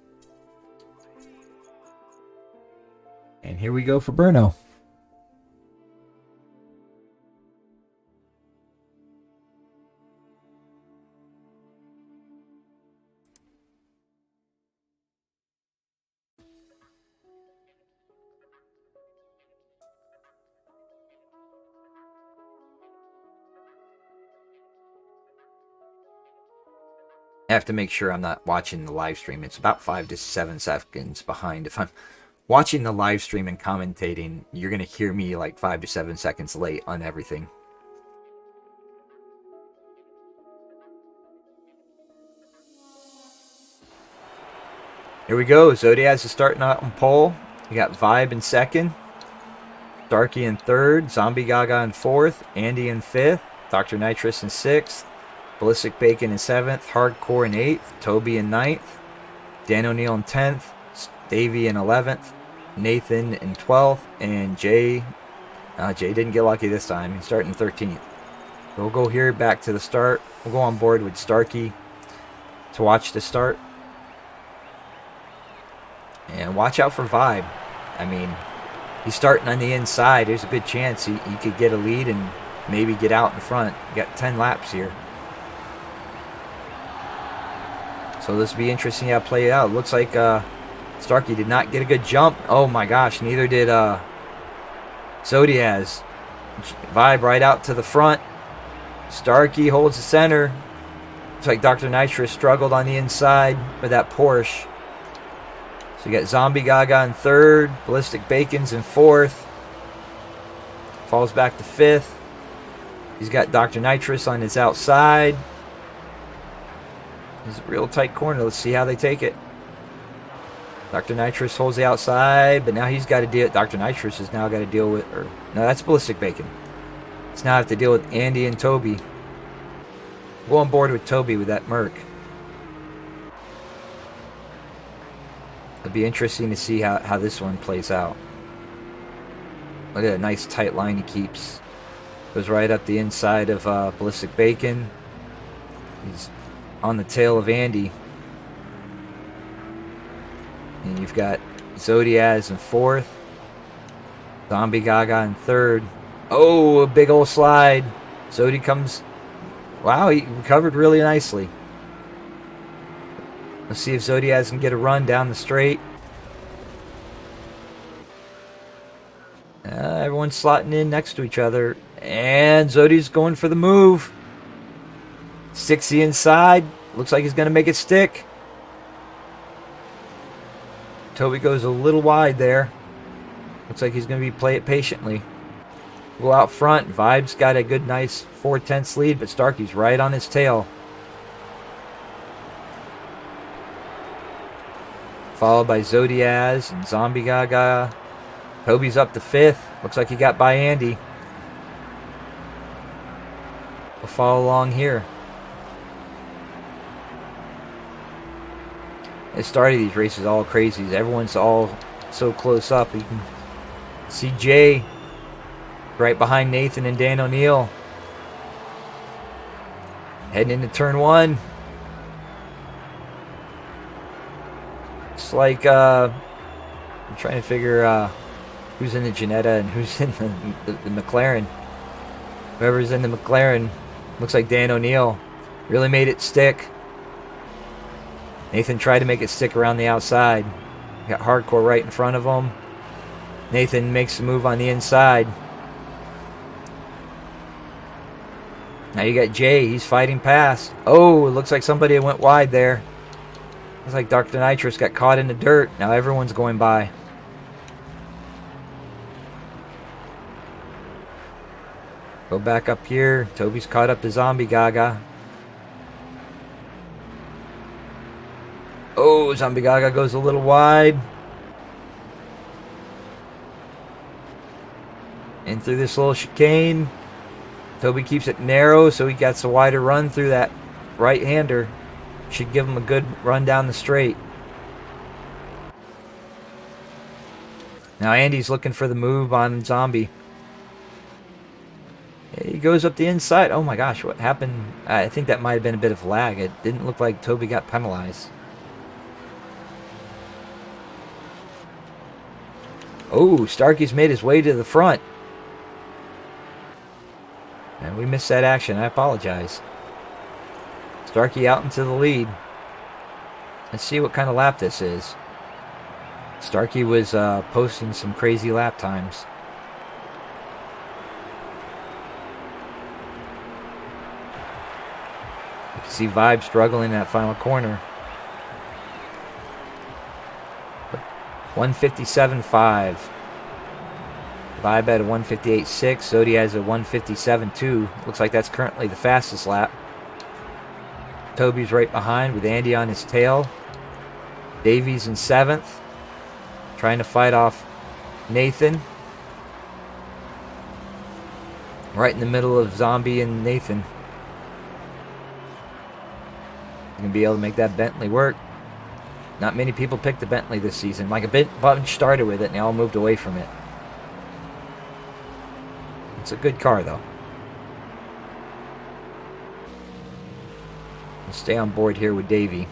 And here we go for BRNO. I have to make sure I'm not watching the live stream. It's about 5 to 7 seconds behind. If I'm watching the live stream and commentating, you're going to hear me like 5 to 7 seconds late on everything. Here we go. Zodiaz is starting out on pole. We got Vibe in second. Starkey in third. Zombie Gaga in fourth. Andy in fifth. Dr. Nitrous in sixth. Ballistic Bacon in 7th, Hardcore in 8th, Toby in 9th, Dan O'Neill in 10th, Davey in 11th, Nathan in 12th, and Jay didn't get lucky this time. He's starting 13th. We'll go here back to the start. We'll go on board with Starkey to watch the start. And watch out for Vibe. I mean, he's starting on the inside. There's a good chance he could get a lead and maybe get out in front. You got 10 laps here. So this will be interesting how it play out. Looks like Starkey did not get a good jump. Oh my gosh, neither did Zodiaz. Vibe right out to the front. Starkey holds the center. Looks like Dr. Nitrous struggled on the inside with that Porsche. So you got Zombie Gaga in third. Ballistic Bacon's in fourth. Falls back to fifth. He's got Dr. Nitrous on his outside. It's a real tight corner. Let's see how they take it. Dr. Nitrous holds the outside, but now he's got to deal. Dr. Nitrous has now got to deal with, or no, that's Ballistic Bacon. Let's now have to deal with Andy and Toby. Go on board with Toby with that Merc. It'll be interesting to see how this one plays out. Look at that nice tight line he keeps. Goes right up the inside of Ballistic Bacon. He's on the tail of Andy. And you've got Zodiaz in fourth. Zombie Gaga in third. Oh, a big old slide. Zodi comes. Wow, he recovered really nicely. Let's see if Zodiaz can get a run down the straight. Everyone's slotting in next to each other. And Zodi's going for the move. 60 inside. Looks like he's going to make it stick. Toby goes a little wide there. Looks like he's going to play it patiently. Go out front. Vibe's got a good, nice 4/10 lead, but Starkey's right on his tail. Followed by Zodiaz and Zombie Gaga. Toby's up to fifth. Looks like he got by Andy. We'll follow along here. The start of these races all crazy. Everyone's all so close up. You can see Jay right behind Nathan and Dan O'Neill. Heading into turn one. It's like I'm trying to figure who's in the Ginetta and who's in the McLaren. Whoever's in the McLaren looks like Dan O'Neill. Really made it stick. Nathan tried to make it stick around the outside. Got Hardcore right in front of him. Nathan makes the move on the inside. Now you got Jay. He's fighting past. Oh, it looks like somebody went wide there. Looks like Dr. Nitrous got caught in the dirt. Now everyone's going by. Go back up here. Toby's caught up to Zombie Gaga. Oh, Zombie Gaga goes a little wide. In through this little chicane. Toby keeps it narrow, so he gets a wider run through that right-hander. Should give him a good run down the straight. Now Andy's looking for the move on Zombie. He goes up the inside. Oh my gosh, what happened? I think that might have been a bit of lag. It didn't look like Toby got penalized. Oh, Starkey's made his way to the front. And we missed that action. I apologize. Starkey out into the lead. Let's see what kind of lap this is. Starkey was posting some crazy lap times. You can see Vibe struggling in that final corner. 157.5. Vibe at a 158.6. Zodi has a 157.2. Looks like that's currently the fastest lap. Toby's right behind with Andy on his tail. Davies in 7th. Trying to fight off Nathan. Right in the middle of Zombie and Nathan. Going to be able to make that Bentley work. Not many people picked the Bentley this season. Like a bunch started with it and they all moved away from it. It's a good car though. We'll stay on board here with Davey.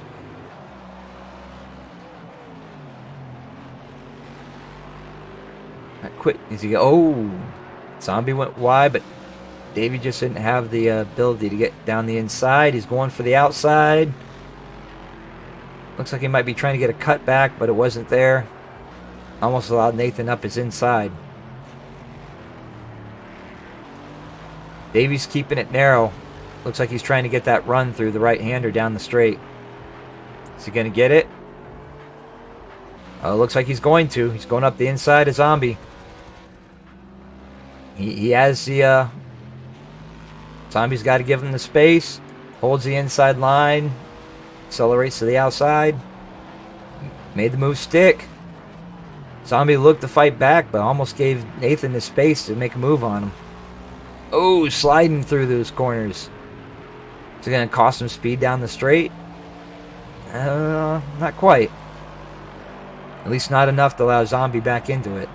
Not quick. Is he? Oh, Zombie went wide, but Davey just didn't have the ability to get down the inside. He's going for the outside. Looks like he might be trying to get a cut back, but it wasn't there. Almost allowed Nathan up his inside. Davey's keeping it narrow. Looks like he's trying to get that run through the right-hander down the straight. Is he going to get it? Looks like he's going to. He's going up the inside of Zombie. He has the... Zombie's got to give him the space. Holds the inside line. Accelerates to the outside. Made the move stick. Zombie looked to fight back, but almost gave Nathan the space to make a move on him. Oh, sliding through those corners. Is it going to cost him speed down the straight? Not quite. At least not enough to allow Zombie back into it.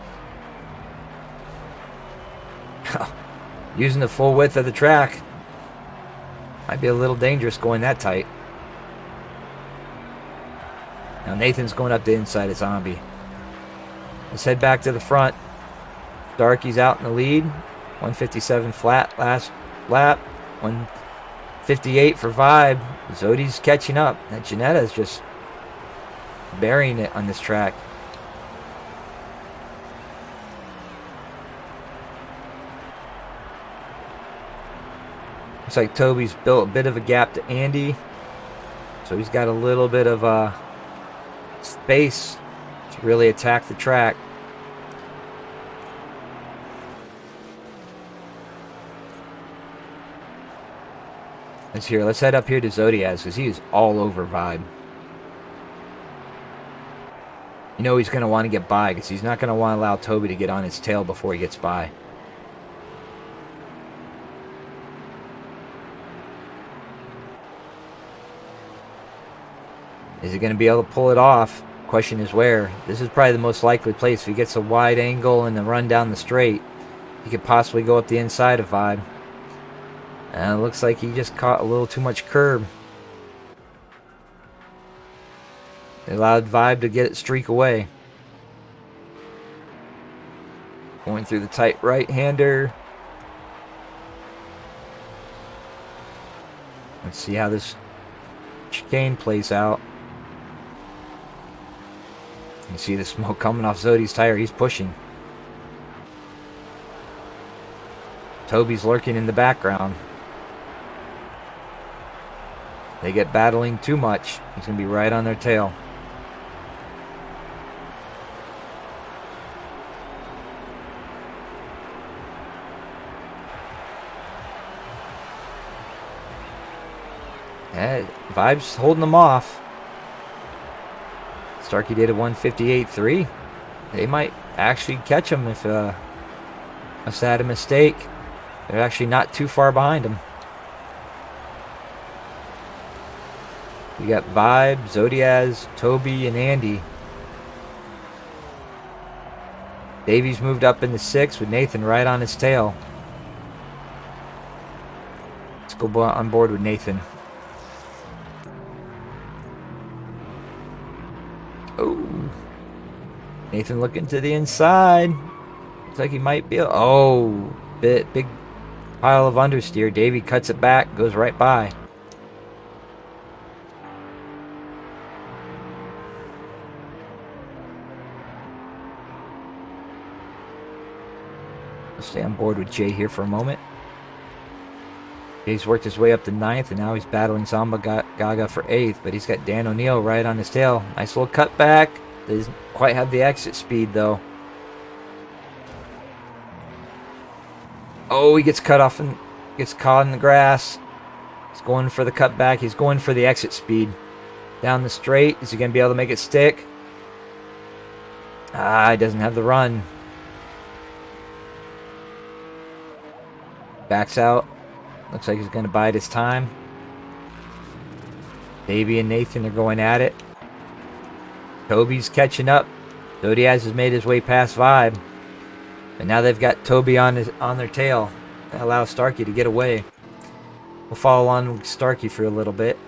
Using the full width of the track. Might be a little dangerous going that tight. Now Nathan's going up the inside of Zombie. Let's head back to the front. Starkey's out in the lead. 157 flat last lap. 158 for Vibe. Zodi's catching up. That Janetta's just burying it on this track. Looks like Toby's built a bit of a gap to Andy. So he's got a little bit of space to really attack the track. Let's head up here to Zodiaz because he is all over Vibe. You know he's going to want to get by because he's not going to want to allow Toby to get on his tail before he gets by. Is he going to be able to pull it off? Question is where. This is probably the most likely place. If he gets a wide angle and the run down the straight, he could possibly go up the inside of Vibe. And it looks like he just caught a little too much curb. It allowed Vibe to get it streak away. Going through the tight right-hander. Let's see how this chicane plays out. You see the smoke coming off Zodi's tire. He's pushing. Toby's lurking in the background. They get battling too much. He's going to be right on their tail. Yeah, Vibe's holding them off. Starkey did a 158.3. They might actually catch him if that's had a mistake. They're actually not too far behind him. We got Vibe, Zodiaz, Toby, and Andy. Davies moved up into 6 with Nathan right on his tail. Let's go on board with Nathan. Oh, Nathan looking to the inside. Looks like he might be. Oh, big pile of understeer. Davey cuts it back, goes right by. I'll stay on board with Jay here for a moment. Jay's worked his way up to 9th, and now he's battling Zamba Gaga for 8th, but he's got Dan O'Neill right on his tail. Nice little cutback. Doesn't quite have the exit speed, though. Oh, he gets cut off and gets caught in the grass. He's going for the cutback. He's going for the exit speed. Down the straight. Is he going to be able to make it stick? Ah, he doesn't have the run. Backs out. Looks like he's going to bide his time. Davey and Nathan are going at it. Toby's catching up. Zodiaz has made his way past Vibe. And now they've got Toby on their tail. That allows Starkey to get away. We'll follow on with Starkey for a little bit.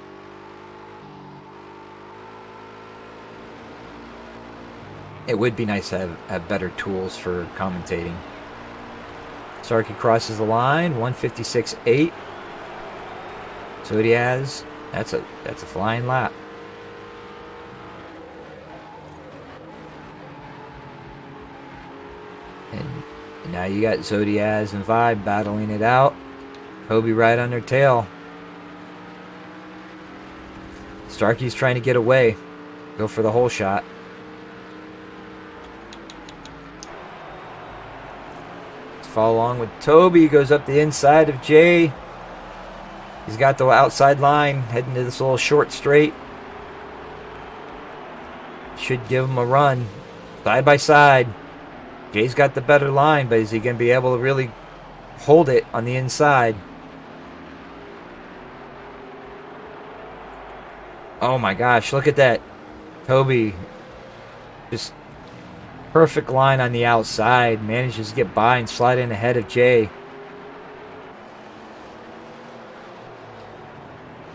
It would be nice to have better tools for commentating. Starkey crosses the line, 156.8. Zodiaz, that's a flying lap. And now you got Zodiaz and Vibe battling it out. Toby right on their tail. Starkey's trying to get away. Go for the whole shot. Follow along with Toby. Goes up the inside of Jay. He's got the outside line heading to this little short straight. Should give him a run. Side by side. Jay's got the better line, but is he going to be able to really hold it on the inside? Oh my gosh, look at that. Toby just perfect line on the outside. Manages to get by and slide in ahead of Jay.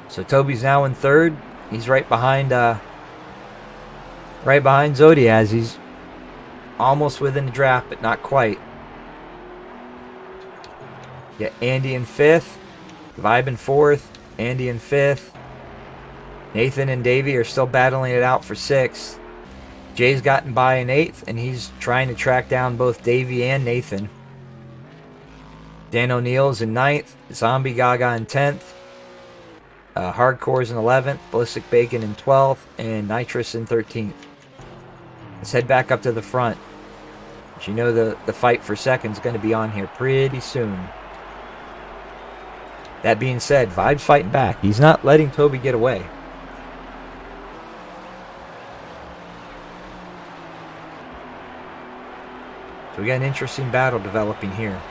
So Toby's now in 3rd. He's right behind Zodiaz. He's almost within the draft, but not quite. Get Andy in 5th. Vibe in 4th. Andy in 5th. Nathan and Davey are still battling it out for 6th. Jay's gotten by in 8th, and he's trying to track down both Davey and Nathan. Dan O'Neill's in 9th. Zombie Gaga in 10th. Hardcore's in 11th. Ballistic Bacon in 12th. And Nitrous in 13th. Let's head back up to the front. But you know the fight for second's going to be on here pretty soon. That being said, Vibe's fighting back. He's not letting Toby get away. So we got an interesting battle developing here.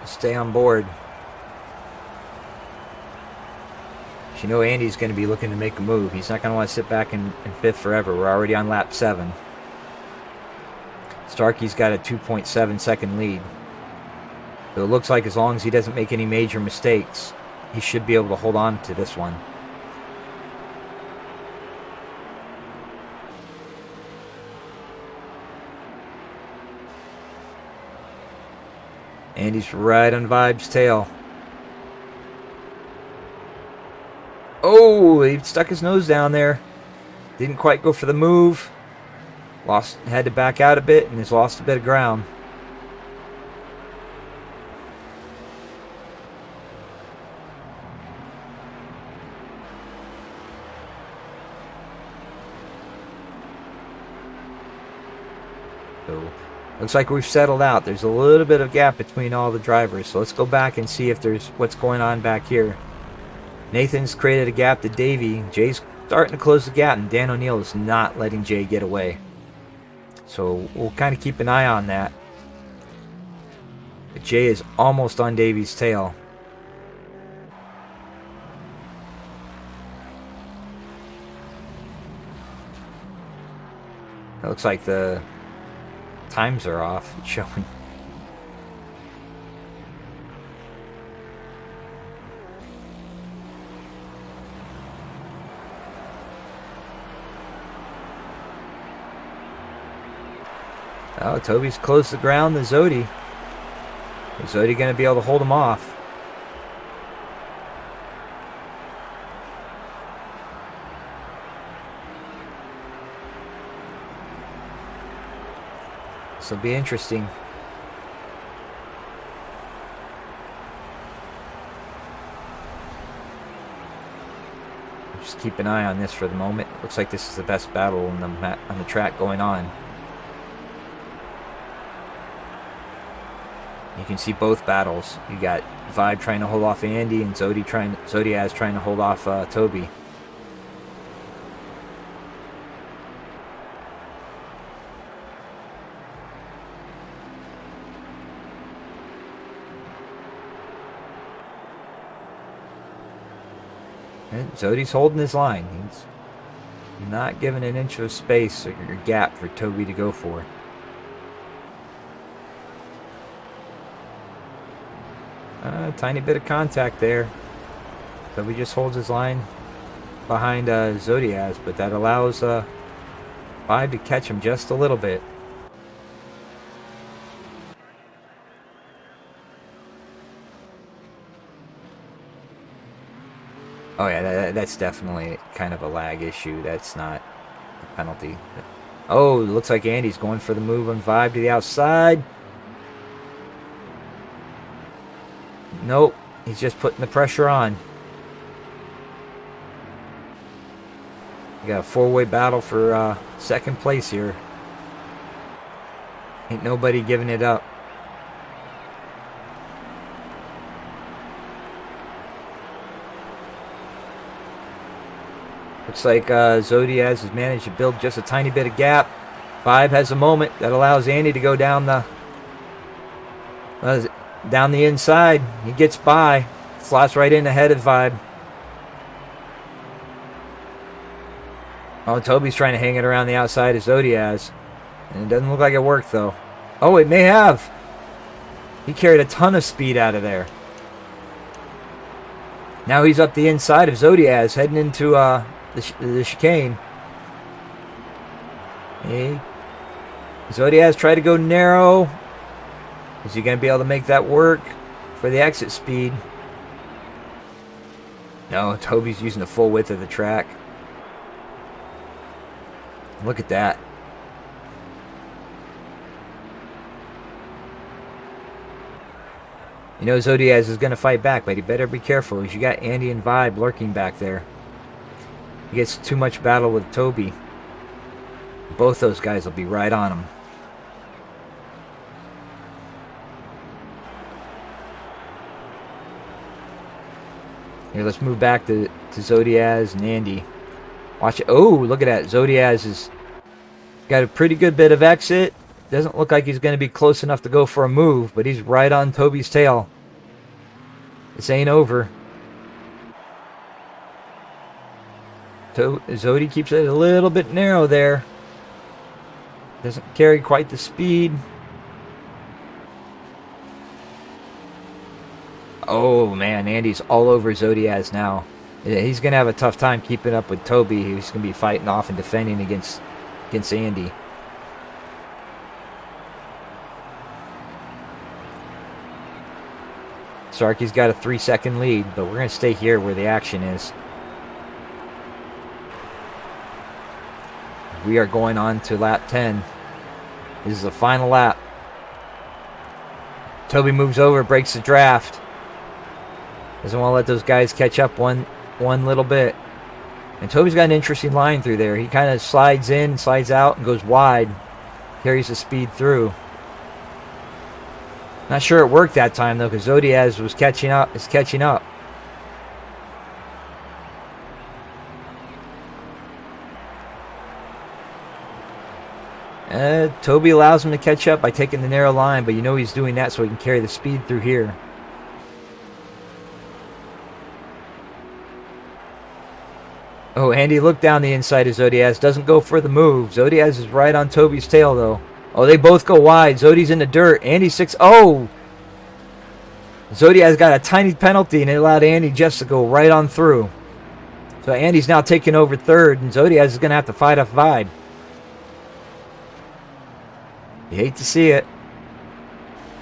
Stay on board. You know Andy's going to be looking to make a move. He's not going to want to sit back in 5th forever. We're already on lap 7. Starkey's got a 2.7 second lead. So it looks like as long as he doesn't make any major mistakes, he should be able to hold on to this one. Andy's right on Vibe's tail. Oh, he stuck his nose down there. Didn't quite go for the move. Had to back out a bit and has lost a bit of ground. So, looks like we've settled out. There's a little bit of gap between all the drivers. So let's go back and see if there's what's going on back here. Nathan's created a gap to Davey. Jay's starting to close the gap, and Dan O'Neill is not letting Jay get away. So we'll kind of keep an eye on that. But Jay is almost on Davey's tail. It looks like the times are off. It's showing. Oh, Toby's close to the ground to Zodi. Is Zodi going to be able to hold him off? This will be interesting. Just keep an eye on this for the moment. Looks like this is the best battle on the track going on. You can see both battles. You got Vibe trying to hold off Andy and Zodiaz trying to hold off Toby. And Zodi's holding his line. He's not giving an inch of space or gap for Toby to go for. Tiny bit of contact there. Toby just holds his line behind Zodiaz, but that allows Vibe to catch him just a little bit. Oh yeah, that's definitely kind of a lag issue. That's not a penalty. Oh, looks like Andy's going for the move on Vibe to the outside. Nope, he's just putting the pressure on. We got a four-way battle for second place here. Ain't nobody giving it up. Looks like Zodiaz has managed to build just a tiny bit of gap. Vibe has a moment that allows Andy to go down the inside. He gets by. Slots right in ahead of Vibe. Oh, Toby's trying to hang it around the outside of Zodiaz. And it doesn't look like it worked, though. Oh, it may have. He carried a ton of speed out of there. Now he's up the inside of Zodiaz, heading into the chicane. Zodiaz tried to go narrow. Is he going to be able to make that work for the exit speed? No, Toby's using the full width of the track. Look at that. You know Zodiaz is going to fight back, but he better be careful because you got Andy and Vibe lurking back there. He gets too much battle with Toby. Both those guys will be right on him. Here, let's move back to Zodiaz and Andy. Watch it. Oh, look at that. Zodiaz has got a pretty good bit of exit. Doesn't look like he's going to be close enough to go for a move, but he's right on Toby's tail. This ain't over. Zodi keeps it a little bit narrow there. Doesn't carry quite the speed. Oh man, Andy's all over Zodiaz now. He's going to have a tough time keeping up with Toby. He's going to be fighting off and defending against Andy. Starkey's got a 3-second lead, but we're going to stay here where the action is. We are going on to lap 10. This is the final lap. Toby moves over, breaks the draft. Doesn't want to let those guys catch up one little bit. And Toby's got an interesting line through there. He kind of slides in, slides out, and goes wide. Carries the speed through. Not sure it worked that time though, because Zodiaz was catching up. Is catching up. Toby allows him to catch up by taking the narrow line, but you know he's doing that so he can carry the speed through here. Oh, Andy looked down the inside of Zodiaz. Doesn't go for the move. Zodiaz is right on Toby's tail though. Oh, they both go wide. Zodi's in the dirt. Andy's 6. Oh! Zodiaz got a tiny penalty and it allowed Andy just to go right on through. So Andy's now taking over third and Zodiaz is going to have to fight off Vibe. You hate to see it.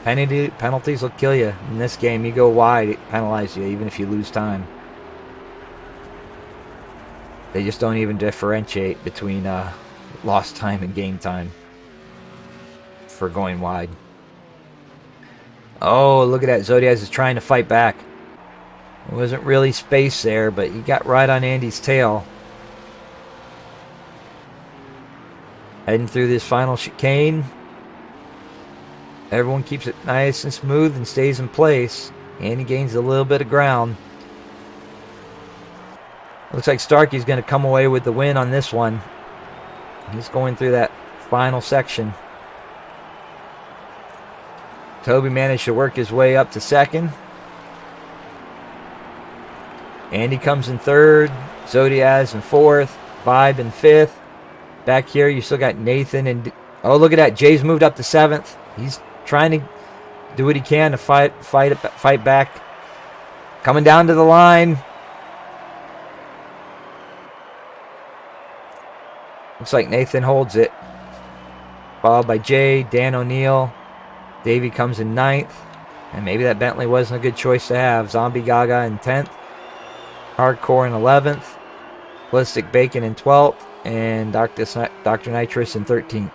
Penalties will kill you. In this game, you go wide, it penalizes you even if you lose time. They just don't even differentiate between lost time and game time for going wide. Oh, look at that. Zodiaz is trying to fight back. There wasn't really space there, but he got right on Andy's tail. Heading through this final chicane. Everyone keeps it nice and smooth and stays in place. Andy gains a little bit of ground. Looks like Starkey's going to come away with the win on this one. He's going through that final section. Toby managed to work his way up to second. Andy comes in third. Zodiaz in fourth. Vibe in fifth. Back here, you still got Nathan and... Oh, look at that. Jay's moved up to seventh. He's trying to do what he can to fight back. Coming down to the line. Looks like Nathan holds it. Followed by Jay, Dan O'Neill. Davey comes in ninth. And maybe that Bentley wasn't a good choice to have. Zombie Gaga in 10th. Hardcore in 11th. Ballistic Bacon in 12th. And Dr. Nitrous in 13th.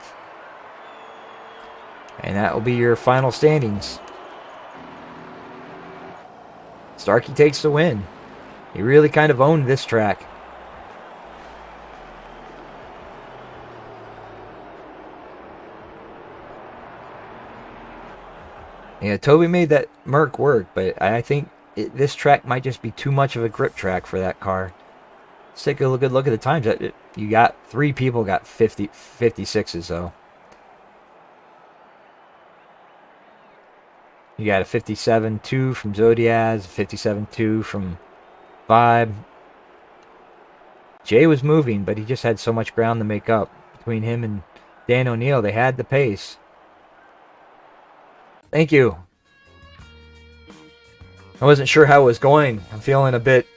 And that will be your final standings. Starkey takes the win. He really kind of owned this track. Yeah, Toby made that Merc work, but I think this track might just be too much of a grip track for that car. Let's take a good look at the times. You got 3 people got 56s though. You got a 57.2 from Zodiaz, 57.2 from Vibe. Jay was moving, but he just had so much ground to make up. Between him and Dan O'Neill, they had the pace. Thank you. I wasn't sure how it was going. I'm feeling a bit...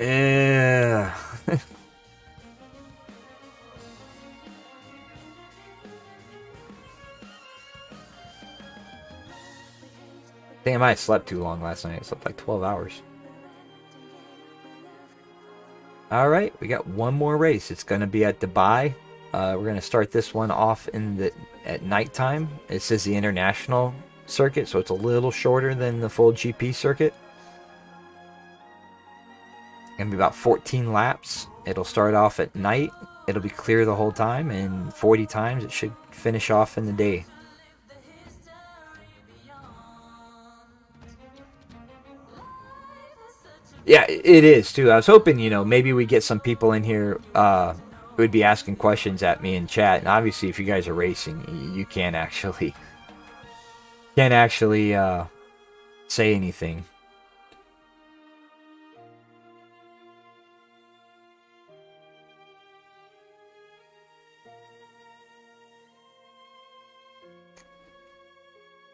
I think I might have slept too long last night. I slept like 12 hours. Alright, we got one more race. It's going to be at Dubai. We're going to start this one off at nighttime. It says the international circuit, so it's a little shorter than the full GP circuit. Gonna be about 14 laps. It'll start off at night. It'll be clear the whole time, and 40 times it should finish off in the day. Yeah, it is too. I was hoping, maybe we get some people in here who would be asking questions at me in chat. And obviously, if you guys are racing, you can't actually say anything.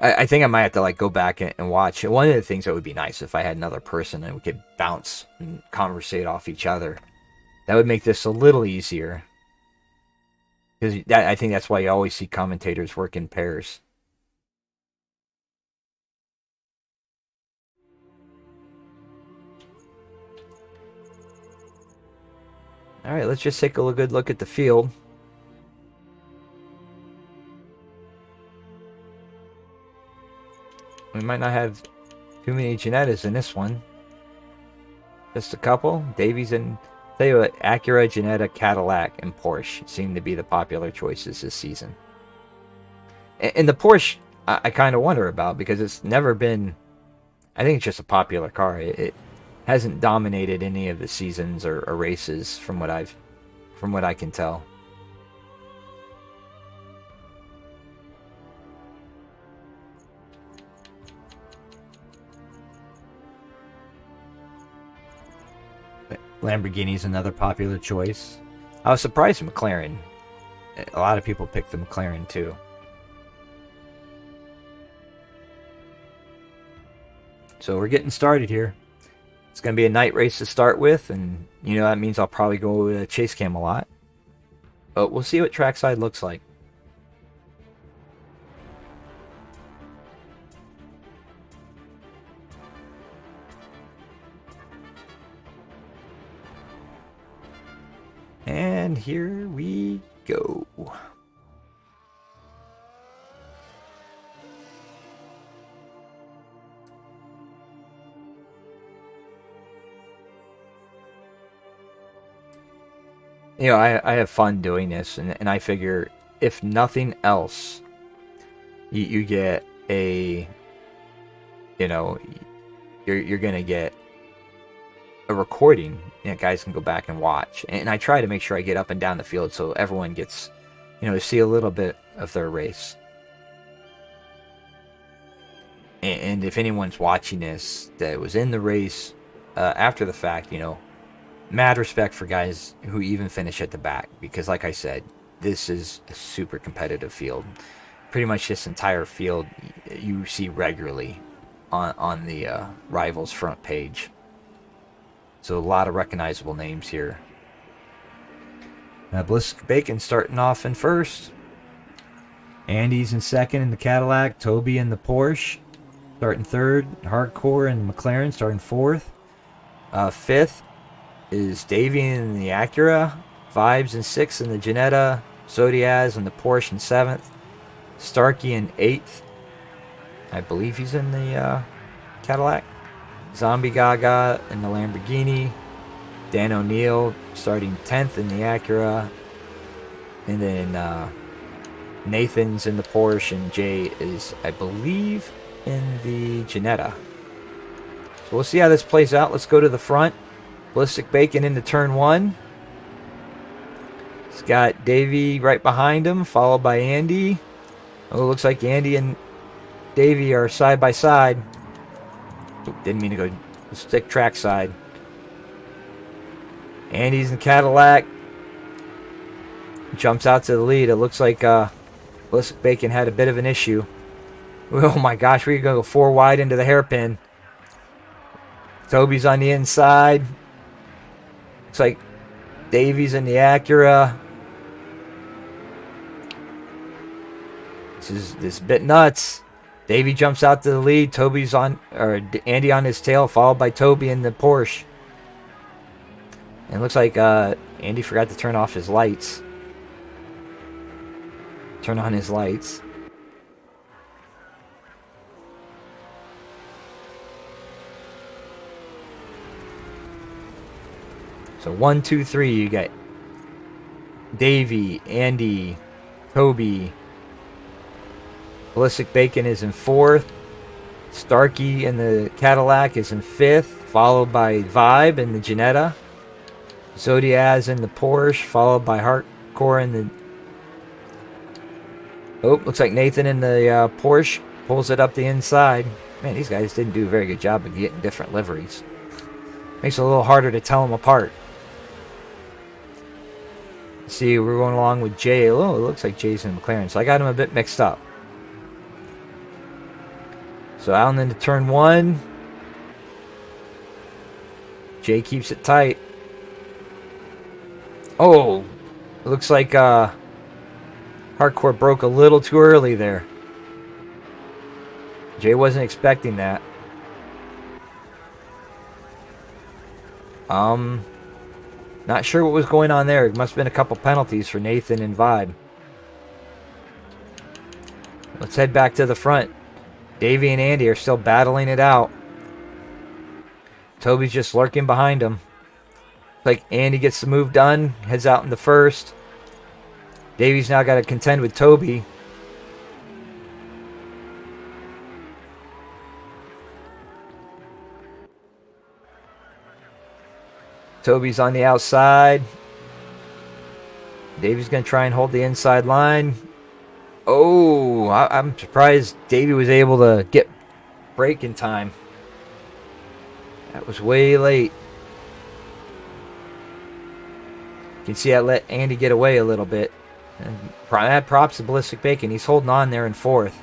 I think I might have to go back and watch. One of the things that would be nice if I had another person and we could bounce and conversate off each other. That would make this a little easier. Because I think that's why you always see commentators work in pairs. All right, let's just take a good look at the field. We might not have too many Janettas in this one. Just a couple. Davies and, tell you what, Acura, Janetta, Cadillac, and Porsche seem to be the popular choices this season. And the Porsche, I kind of wonder about, because it's never been, I think it's just a popular car. It hasn't dominated any of the seasons or races from what I can tell. Lamborghini's another popular choice. I was surprised McLaren. A lot of people picked the McLaren too. So we're getting started here. It's going to be a night race to start with, and you know that means I'll probably go to chase cam a lot. But we'll see what trackside looks like. And here we go. You know, I have fun doing this, and I figure if nothing else, you get a, you know, you're gonna get a recording that guys can go back and watch. And I try to make sure I get up and down the field so everyone gets, you know, to see a little bit of their race. And if anyone's watching this that was in the race after the fact, you know, mad respect for guys who even finish at the back, because like I said, this is a super competitive field. Pretty much this entire field you see regularly on the Rivals front page. So a lot of recognizable names here. Ballistic Bacon starting off in first. Andy's in second in the Cadillac. Toby in the Porsche starting third. Hardcore and McLaren starting fourth. Fifth is Davey in the Acura. Vibes in sixth in the Janetta. Zodiaz in the Porsche in seventh. Starkey in eighth. I believe he's in the Cadillac. Zombie Gaga in the Lamborghini. Dan O'Neill starting 10th in the Acura. And then Nathan's in the Porsche, and Jay is, I believe, in the Janetta. So we'll see how this plays out. Let's go to the front. Ballistic Bacon into turn one. He's got Davey right behind him, followed by Andy. Oh, it looks like Andy and Davey are side by side. Didn't mean to go stick trackside. Andy's in Cadillac. Jumps out to the lead. It looks like Ballistic Bacon had a bit of an issue. Oh my gosh, we're going to go 4 wide into the hairpin. Toby's on the inside. Looks like Davey's in the Acura. This is a bit nuts. Davey jumps out to the lead. Toby's on, or Andy on his tail, followed by Toby in the Porsche. And it looks like Andy forgot to turn off his lights. Turn on his lights. So 1, 2, 3. You got Davey, Andy, Toby. Ballistic Bacon is in fourth. Starkey in the Cadillac is in fifth, followed by Vibe in the Janetta. Zodiaz in the Porsche, followed by Hardcore in the... Oh, looks like Nathan in the Porsche pulls it up the inside. Man, these guys didn't do a very good job of getting different liveries. Makes it a little harder to tell them apart. See, we're going along with Jay. Oh, it looks like Jay's in McLaren, so I got him a bit mixed up. So out into turn one. Jay keeps it tight. Oh, it looks like Hardcore broke a little too early there. Jay wasn't expecting that. Not sure what was going on there. It must have been a couple penalties for Nathan and Vibe. Let's head back to the front. Davey and Andy are still battling it out. Toby's just lurking behind him. Like Andy gets the move done, heads out in the first. Davey's now got to contend with Toby. Toby's on the outside. Davey's going to try and hold the inside line. Oh, I'm surprised Davey was able to get break in time. That was way late. You can see that let Andy get away a little bit. And add props to Ballistic Bacon. He's holding on there in fourth.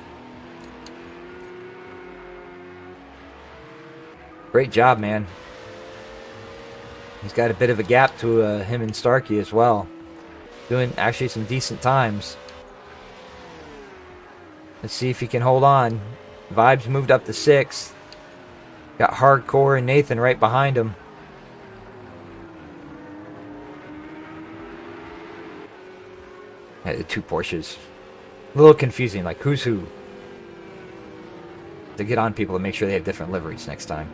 Great job, man. He's got a bit of a gap to him and Starkey as well. Doing actually some decent times. Let's see if he can hold on. Vibes moved up to 6th. Got Hardcore and Nathan right behind him. Yeah, the 2 Porsches. A little confusing, like who's who. To get on people to make sure they have different liveries next time.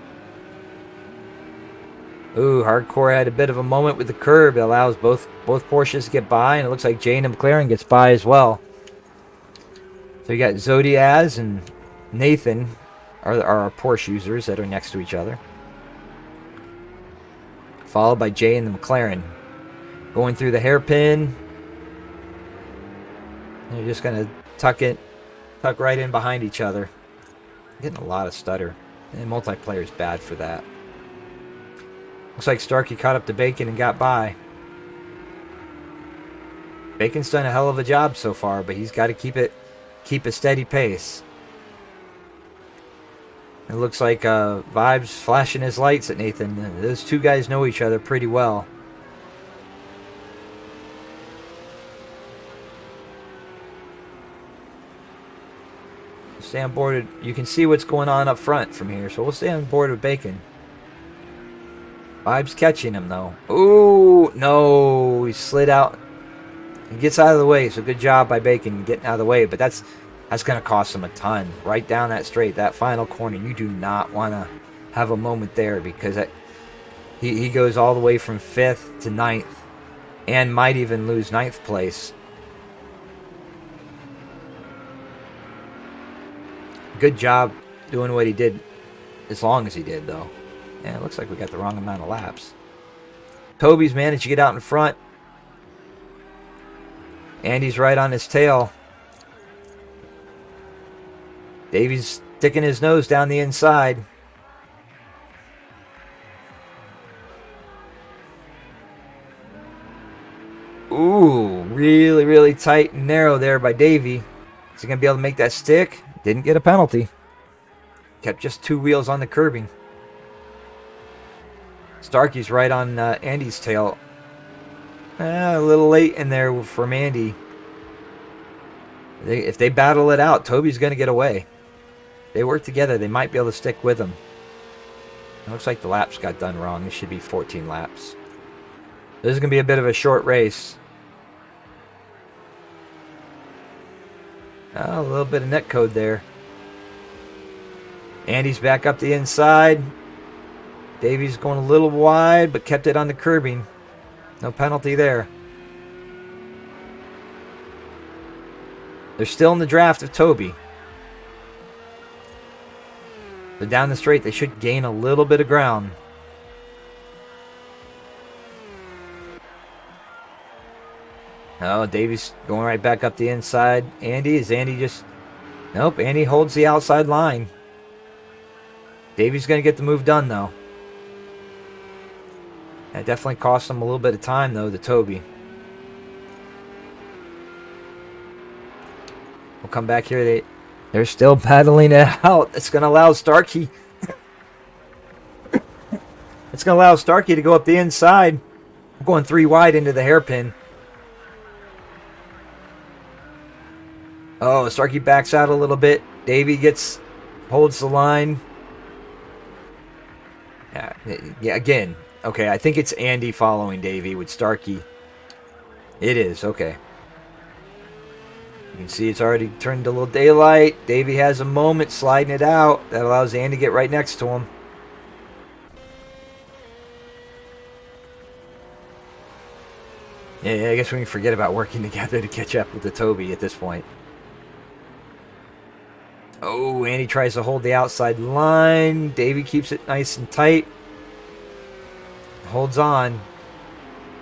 Ooh, Hardcore had a bit of a moment with the curb. It allows both Porsches to get by, and it looks like Jane and McLaren gets by as well. So you got Zodiaz and Nathan are our Porsche users that are next to each other. Followed by Jay and the McLaren. Going through the hairpin. They're just going to tuck right in behind each other. Getting a lot of stutter. And multiplayer is bad for that. Looks like Starkey caught up to Bacon and got by. Bacon's done a hell of a job so far, but he's got to keep a steady pace. It looks like Vibes flashing his lights at Nathan. Those 2 guys know each other pretty well. Stay on board. You can see what's going on up front from here, so we'll stay on board with Bacon. Vibes catching him though. Ooh, no, he slid out. He gets out of the way, so good job by Bacon getting out of the way, but that's going to cost him a ton. Right down that straight, that final corner, you do not want to have a moment there because he goes all the way from 5th to 9th and might even lose 9th place. Good job doing what he did as long as he did, though. Yeah, it looks like we got the wrong amount of laps. Toby's managed to get out in front. Andy's right on his tail. Davey's sticking his nose down the inside. Ooh, really, really tight and narrow there by Davey. Is he going to be able to make that stick? Didn't get a penalty. Kept just 2 wheels on the curbing. Starkey's right on Andy's tail. A little late in there from Andy. If they battle it out, Toby's going to get away. They work together. They might be able to stick with him. It looks like the laps got done wrong. It should be 14 laps. This is going to be a bit of a short race. Oh, a little bit of netcode there. Andy's back up the inside. Davey's going a little wide, but kept it on the curbing. No penalty there. They're still in the draft of Toby. So down the straight, they should gain a little bit of ground. Oh, Davey's going right back up the inside. Andy just... Nope, Andy holds the outside line. Davey's going to get the move done, though. That definitely cost him a little bit of time, though, to Toby. We'll come back here. They're still battling it out. It's going to allow Starkey... It's going to allow Starkey to go up the inside. I'm going 3 wide into the hairpin. Oh, Starkey backs out a little bit. Davey holds the line. Yeah, again, Okay, I think it's Andy following Davey with Starkey. It is, okay. You can see it's already turned a little daylight. Davey has a moment sliding it out. That allows Andy to get right next to him. Yeah, I guess we can forget about working together to catch up with the Toby at this point. Oh, Andy tries to hold the outside line. Davey keeps it nice and tight. Holds on.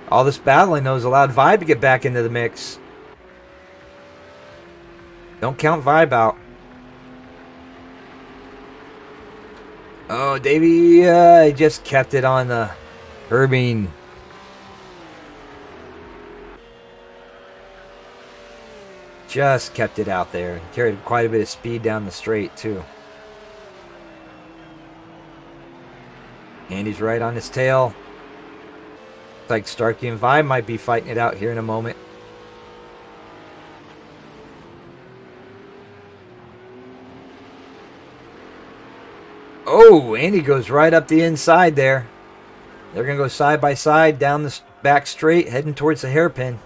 All this battling, though, has allowed Vibe to get back into the mix. Don't count Vibe out. Oh, Davey just kept it on the curbing. Just kept it out there. Carried quite a bit of speed down the straight, too. Andy's right on his tail. Looks like Starkey and Vibe might be fighting it out here in a moment. Oh, Andy goes right up the inside there. They're going to go side by side down the back straight, heading towards the hairpin.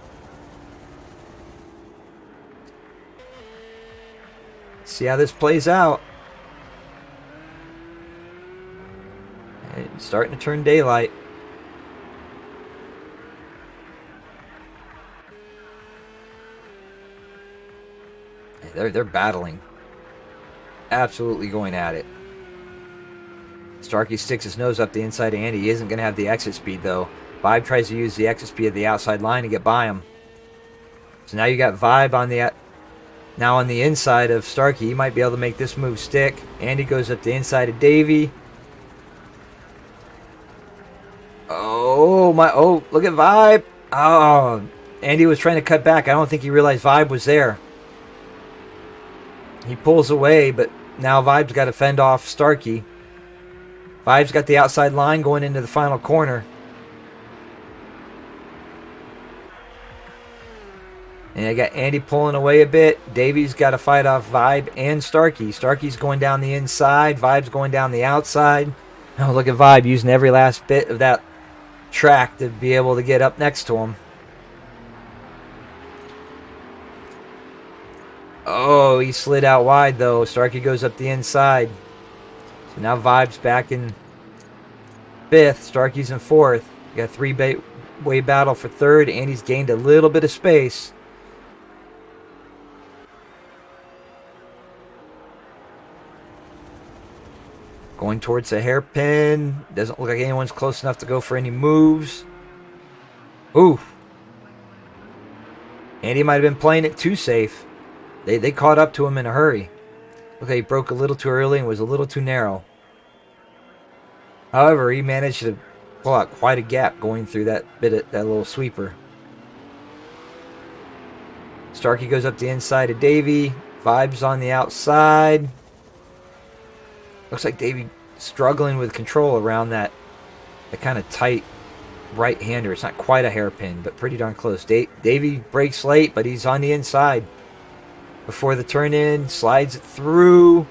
See how this plays out. It's starting to turn daylight. They're battling. Absolutely going at it. Starkey sticks his nose up the inside of Andy. He isn't going to have the exit speed, though. Vibe tries to use the exit speed of the outside line to get by him. So now you got Vibe on the now on the inside of Starkey. He might be able to make this move stick. Andy goes up the inside of Davey. Oh, my. Oh, look at Vibe. Oh, Andy was trying to cut back. I don't think he realized Vibe was there. He pulls away, but now Vibe's got to fend off Starkey. Vibe's got the outside line going into the final corner. And I got Andy pulling away a bit. Davey's got to fight off Vibe and Starkey. Starkey's going down the inside. Vibe's going down the outside. Oh, look at Vibe using every last bit of that track to be able to get up next to him. Oh, he slid out wide, though. Starkey goes up the inside. So now Vibe's back in 5th. Starkey's in 4th. You got a three-way battle for 3rd. Andy's gained a little bit of space. Going towards the hairpin. Doesn't look like anyone's close enough to go for any moves. Ooh. Andy might have been playing it too safe. They caught up to him in a hurry. Look like he broke a little too early and was a little too narrow. However, he managed to pull out quite a gap going through that little sweeper. Starkey goes up the inside of Davey. Vibe's on the outside. Looks like Davey struggling with control around that kind of tight right-hander. It's not quite a hairpin, but pretty darn close. Davey breaks late, but he's on the inside. Before the turn-in, slides it through.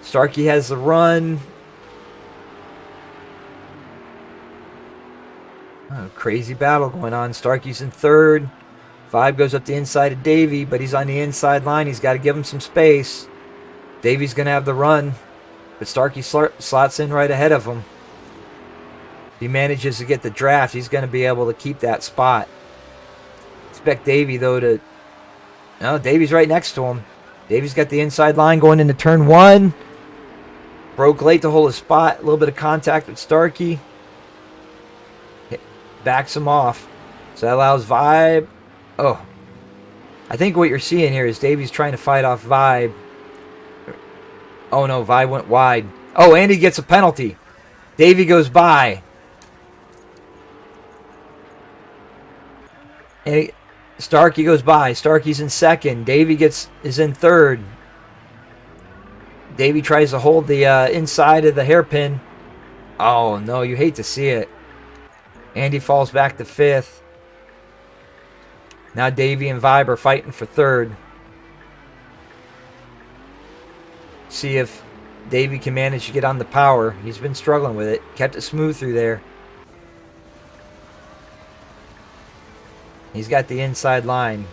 Starkey has the run. Oh, crazy battle going on. Starkey's in 3rd. Vibe goes up the inside of Davey, but he's on the inside line. He's got to give him some space. Davey's going to have the run, but Starkey slots in right ahead of him. If he manages to get the draft, he's going to be able to keep that spot. Expect Davey, though, to... No, Davey's right next to him. Davey's got the inside line going into turn 1. Broke late to hold his spot. A little bit of contact with Starkey. Backs him off. So that allows Vibe... Oh. I think what you're seeing here is Davey's trying to fight off Vibe. Oh, no. Vibe went wide. Oh, Andy gets a penalty. Davey goes by. And Starkey goes by. Starkey's in 2nd. Davey is in 3rd. Davey tries to hold the inside of the hairpin. Oh, no. You hate to see it. Andy falls back to 5th. Now Davey and Vibe are fighting for 3rd. See if Davey can manage to get on the power. He's been struggling with it. Kept it smooth through there. He's got the inside line.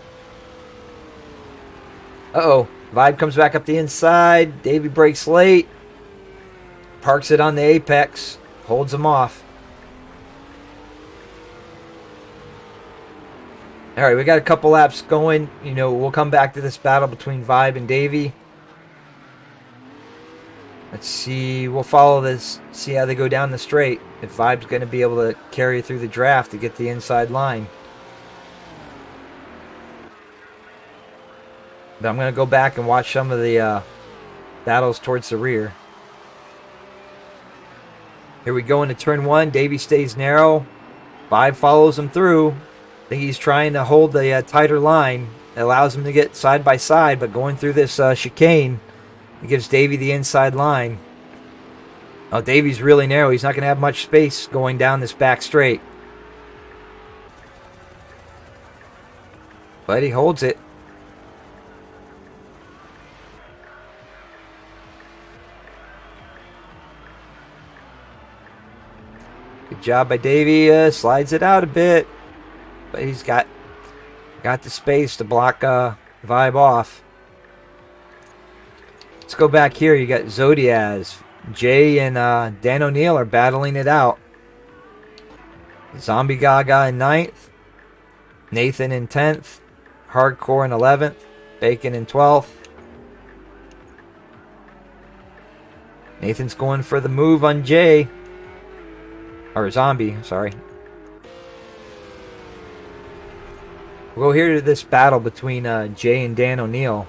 Uh-oh. Vibe comes back up the inside. Davey brakes late. Parks it on the apex. Holds him off. Alright, we got a couple laps going. You know, we'll come back to this battle between Vibe and Davey. Let's see. We'll follow this. See how they go down the straight. If Vibe's going to be able to carry through the draft to get the inside line. But I'm going to go back and watch some of the battles towards the rear. Here we go into turn 1. Davey stays narrow. Vibe follows him through. I think he's trying to hold the tighter line. It allows him to get side by side, but going through this chicane, it gives Davey the inside line. Oh, Davey's really narrow. He's not going to have much space going down this back straight. But he holds it. Good job by Davey. Slides it out a bit. But he's got the space to block Vibe off. Let's go back here. You got Zodiaz. Jay and Dan O'Neill are battling it out. Zombie Gaga in 9th. Nathan in 10th. Hardcore in 11th. Bacon in 12th. Nathan's going for the move on Jay. Or Zombie, sorry. We'll go here to this battle between Jay and Dan O'Neill.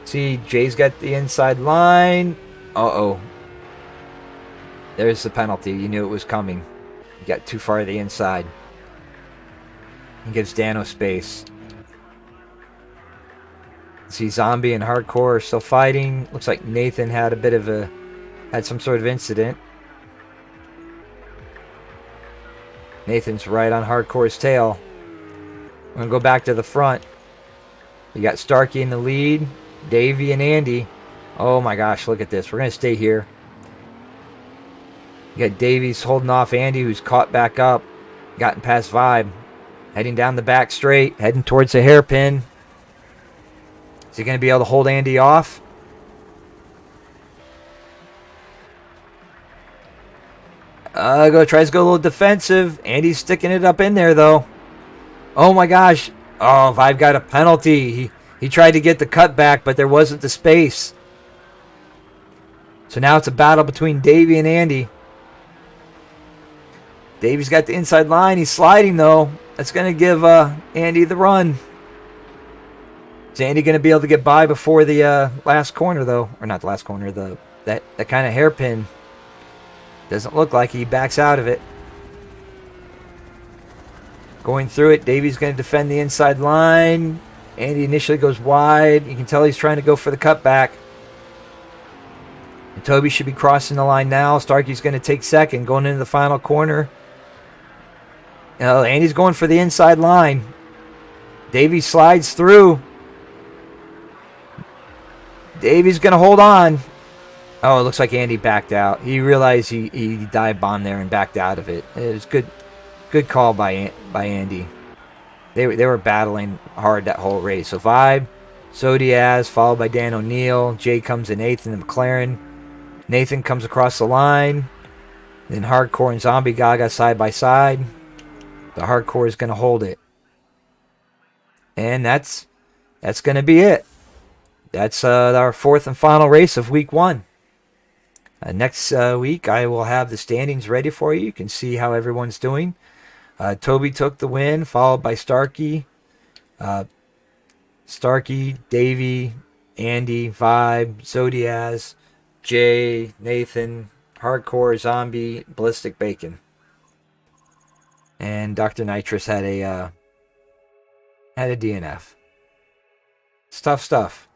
See, Jay's got the inside line. Uh-oh. There's the penalty. You knew it was coming. You got too far to the inside. He gives Dano space. See, Zombie and Hardcore are still fighting. Looks like Nathan had some sort of incident. Nathan's right on Hardcore's tail. I'm going to go back to the front. You got Starkey in the lead. Davey and Andy. Oh my gosh, look at this. We're going to stay here. You got Davies holding off Andy, who's caught back up. Gotten past Vibe. Heading down the back straight. Heading towards the hairpin. Is he going to be able to hold Andy off? Tries to go a little defensive. Andy's sticking it up in there, though. Oh my gosh. Oh, Vibe got a penalty. He tried to get the cutback, but there wasn't the space. So now it's a battle between Davey and Andy. Davey's got the inside line. He's sliding, though. That's going to give Andy the run. Is Andy going to be able to get by before the last corner, though? Or not the last corner, that kind of hairpin. Doesn't look like he backs out of it. Going through it, Davey's going to defend the inside line. Andy initially goes wide. You can tell he's trying to go for the cutback. And Toby should be crossing the line now. Starkey's going to take second, going into the final corner. Andy's going for the inside line. Davey slides through. Davey's going to hold on. Oh, it looks like Andy backed out. He realized he dive bombed there and backed out of it. It was good call by Andy. They were battling hard that whole race. So Vibe, Zodiaz, followed by Dan O'Neill. Jay comes in 8th in the McLaren. Nathan comes across the line. Then Hardcore and Zombie Gaga side by side. The Hardcore is going to hold it. And that's going to be it. That's our 4th and final race of week 1. Next week, I will have the standings ready for you. You can see how everyone's doing. Toby took the win, followed by Starkey. Starkey, Davey, Andy, Vibe, Zodiaz, Jay, Nathan, Hardcore, Zombie, Ballistic Bacon. And Dr. Nitrous had a DNF. It's tough stuff.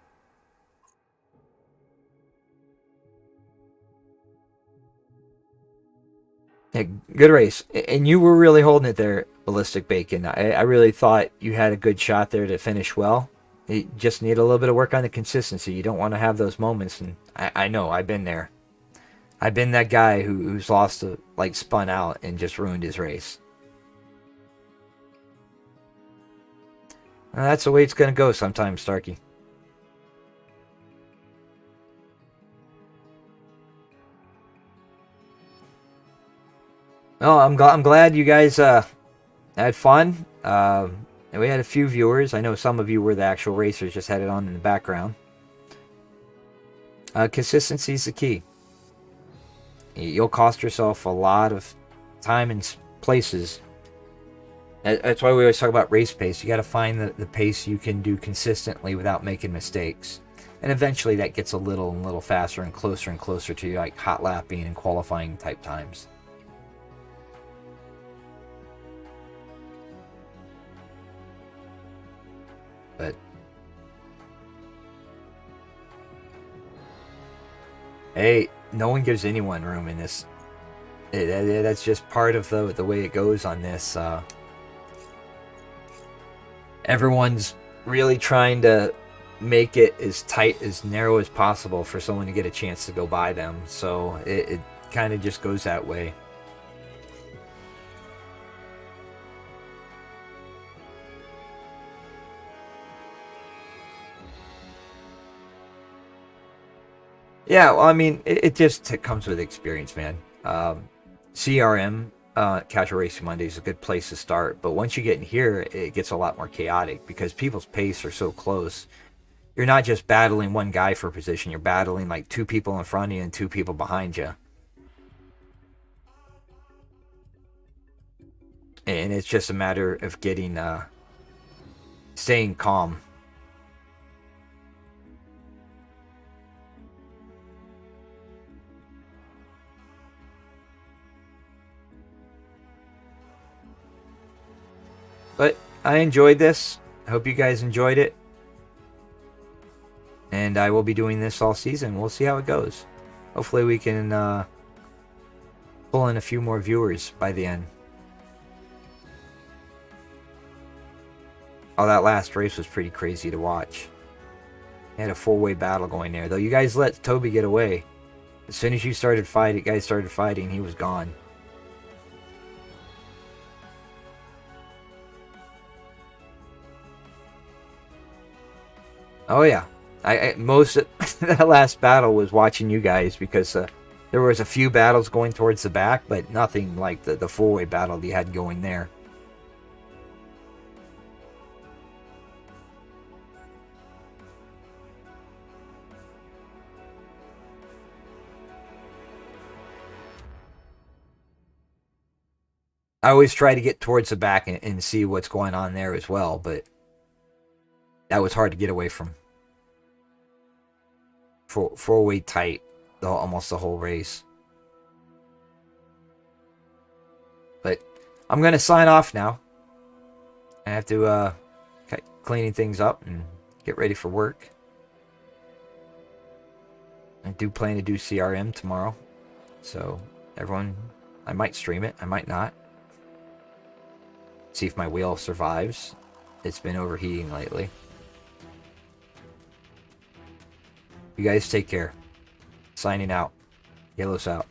Yeah, good race. And you were really holding it there, Ballistic Bacon. I really thought you had a good shot there to finish well. You just need a little bit of work on the consistency. You don't want to have those moments. And I know, I've been there. I've been that guy who's lost a, like spun out and just ruined his race. That's the way it's gonna go sometimes, Starkey. Oh, I'm glad you guys had fun. And we had a few viewers. I know some of you were the actual racers, just had it on in the background. Consistency is the key. You'll cost yourself a lot of time and places. That's why we always talk about race pace. You got to find the pace you can do consistently without making mistakes. And eventually that gets a little faster and closer to like hot lapping and qualifying type times. But hey, no one gives anyone room in this. That's just part of the way it goes on this. Everyone's really trying to make it as tight, as narrow as possible for someone to get a chance to go by them. So it kind of just goes that way. Yeah, well, I mean, it just comes with experience, man. CRM, Casual Racing Monday, is a good place to start. But once you get in here, it gets a lot more chaotic because people's pace are so close. You're not just battling one guy for position. You're battling like two people in front of you and two people behind you. And it's just a matter of getting, staying calm. But I enjoyed this. I hope you guys enjoyed it. And I will be doing this all season. We'll see how it goes. Hopefully we can pull in a few more viewers by the end. Oh, that last race was pretty crazy to watch. They had a four-way battle going there. Though you guys let Toby get away. As soon as you started fighting, guys started fighting, he was gone. Oh yeah, most of that last battle was watching you guys because there was a few battles going towards the back, but nothing like the four-way battle you had going there. I always try to get towards the back and see what's going on there as well, but that was hard to get away from. Four-way tight almost the whole race. But I'm going to sign off now. I have to cleaning things up and get ready for work. I do plan to do CRM tomorrow. So everyone, I might stream it. I might not. See if my wheel survives. It's been overheating lately. You guys take care. Signing out. Yellow's out.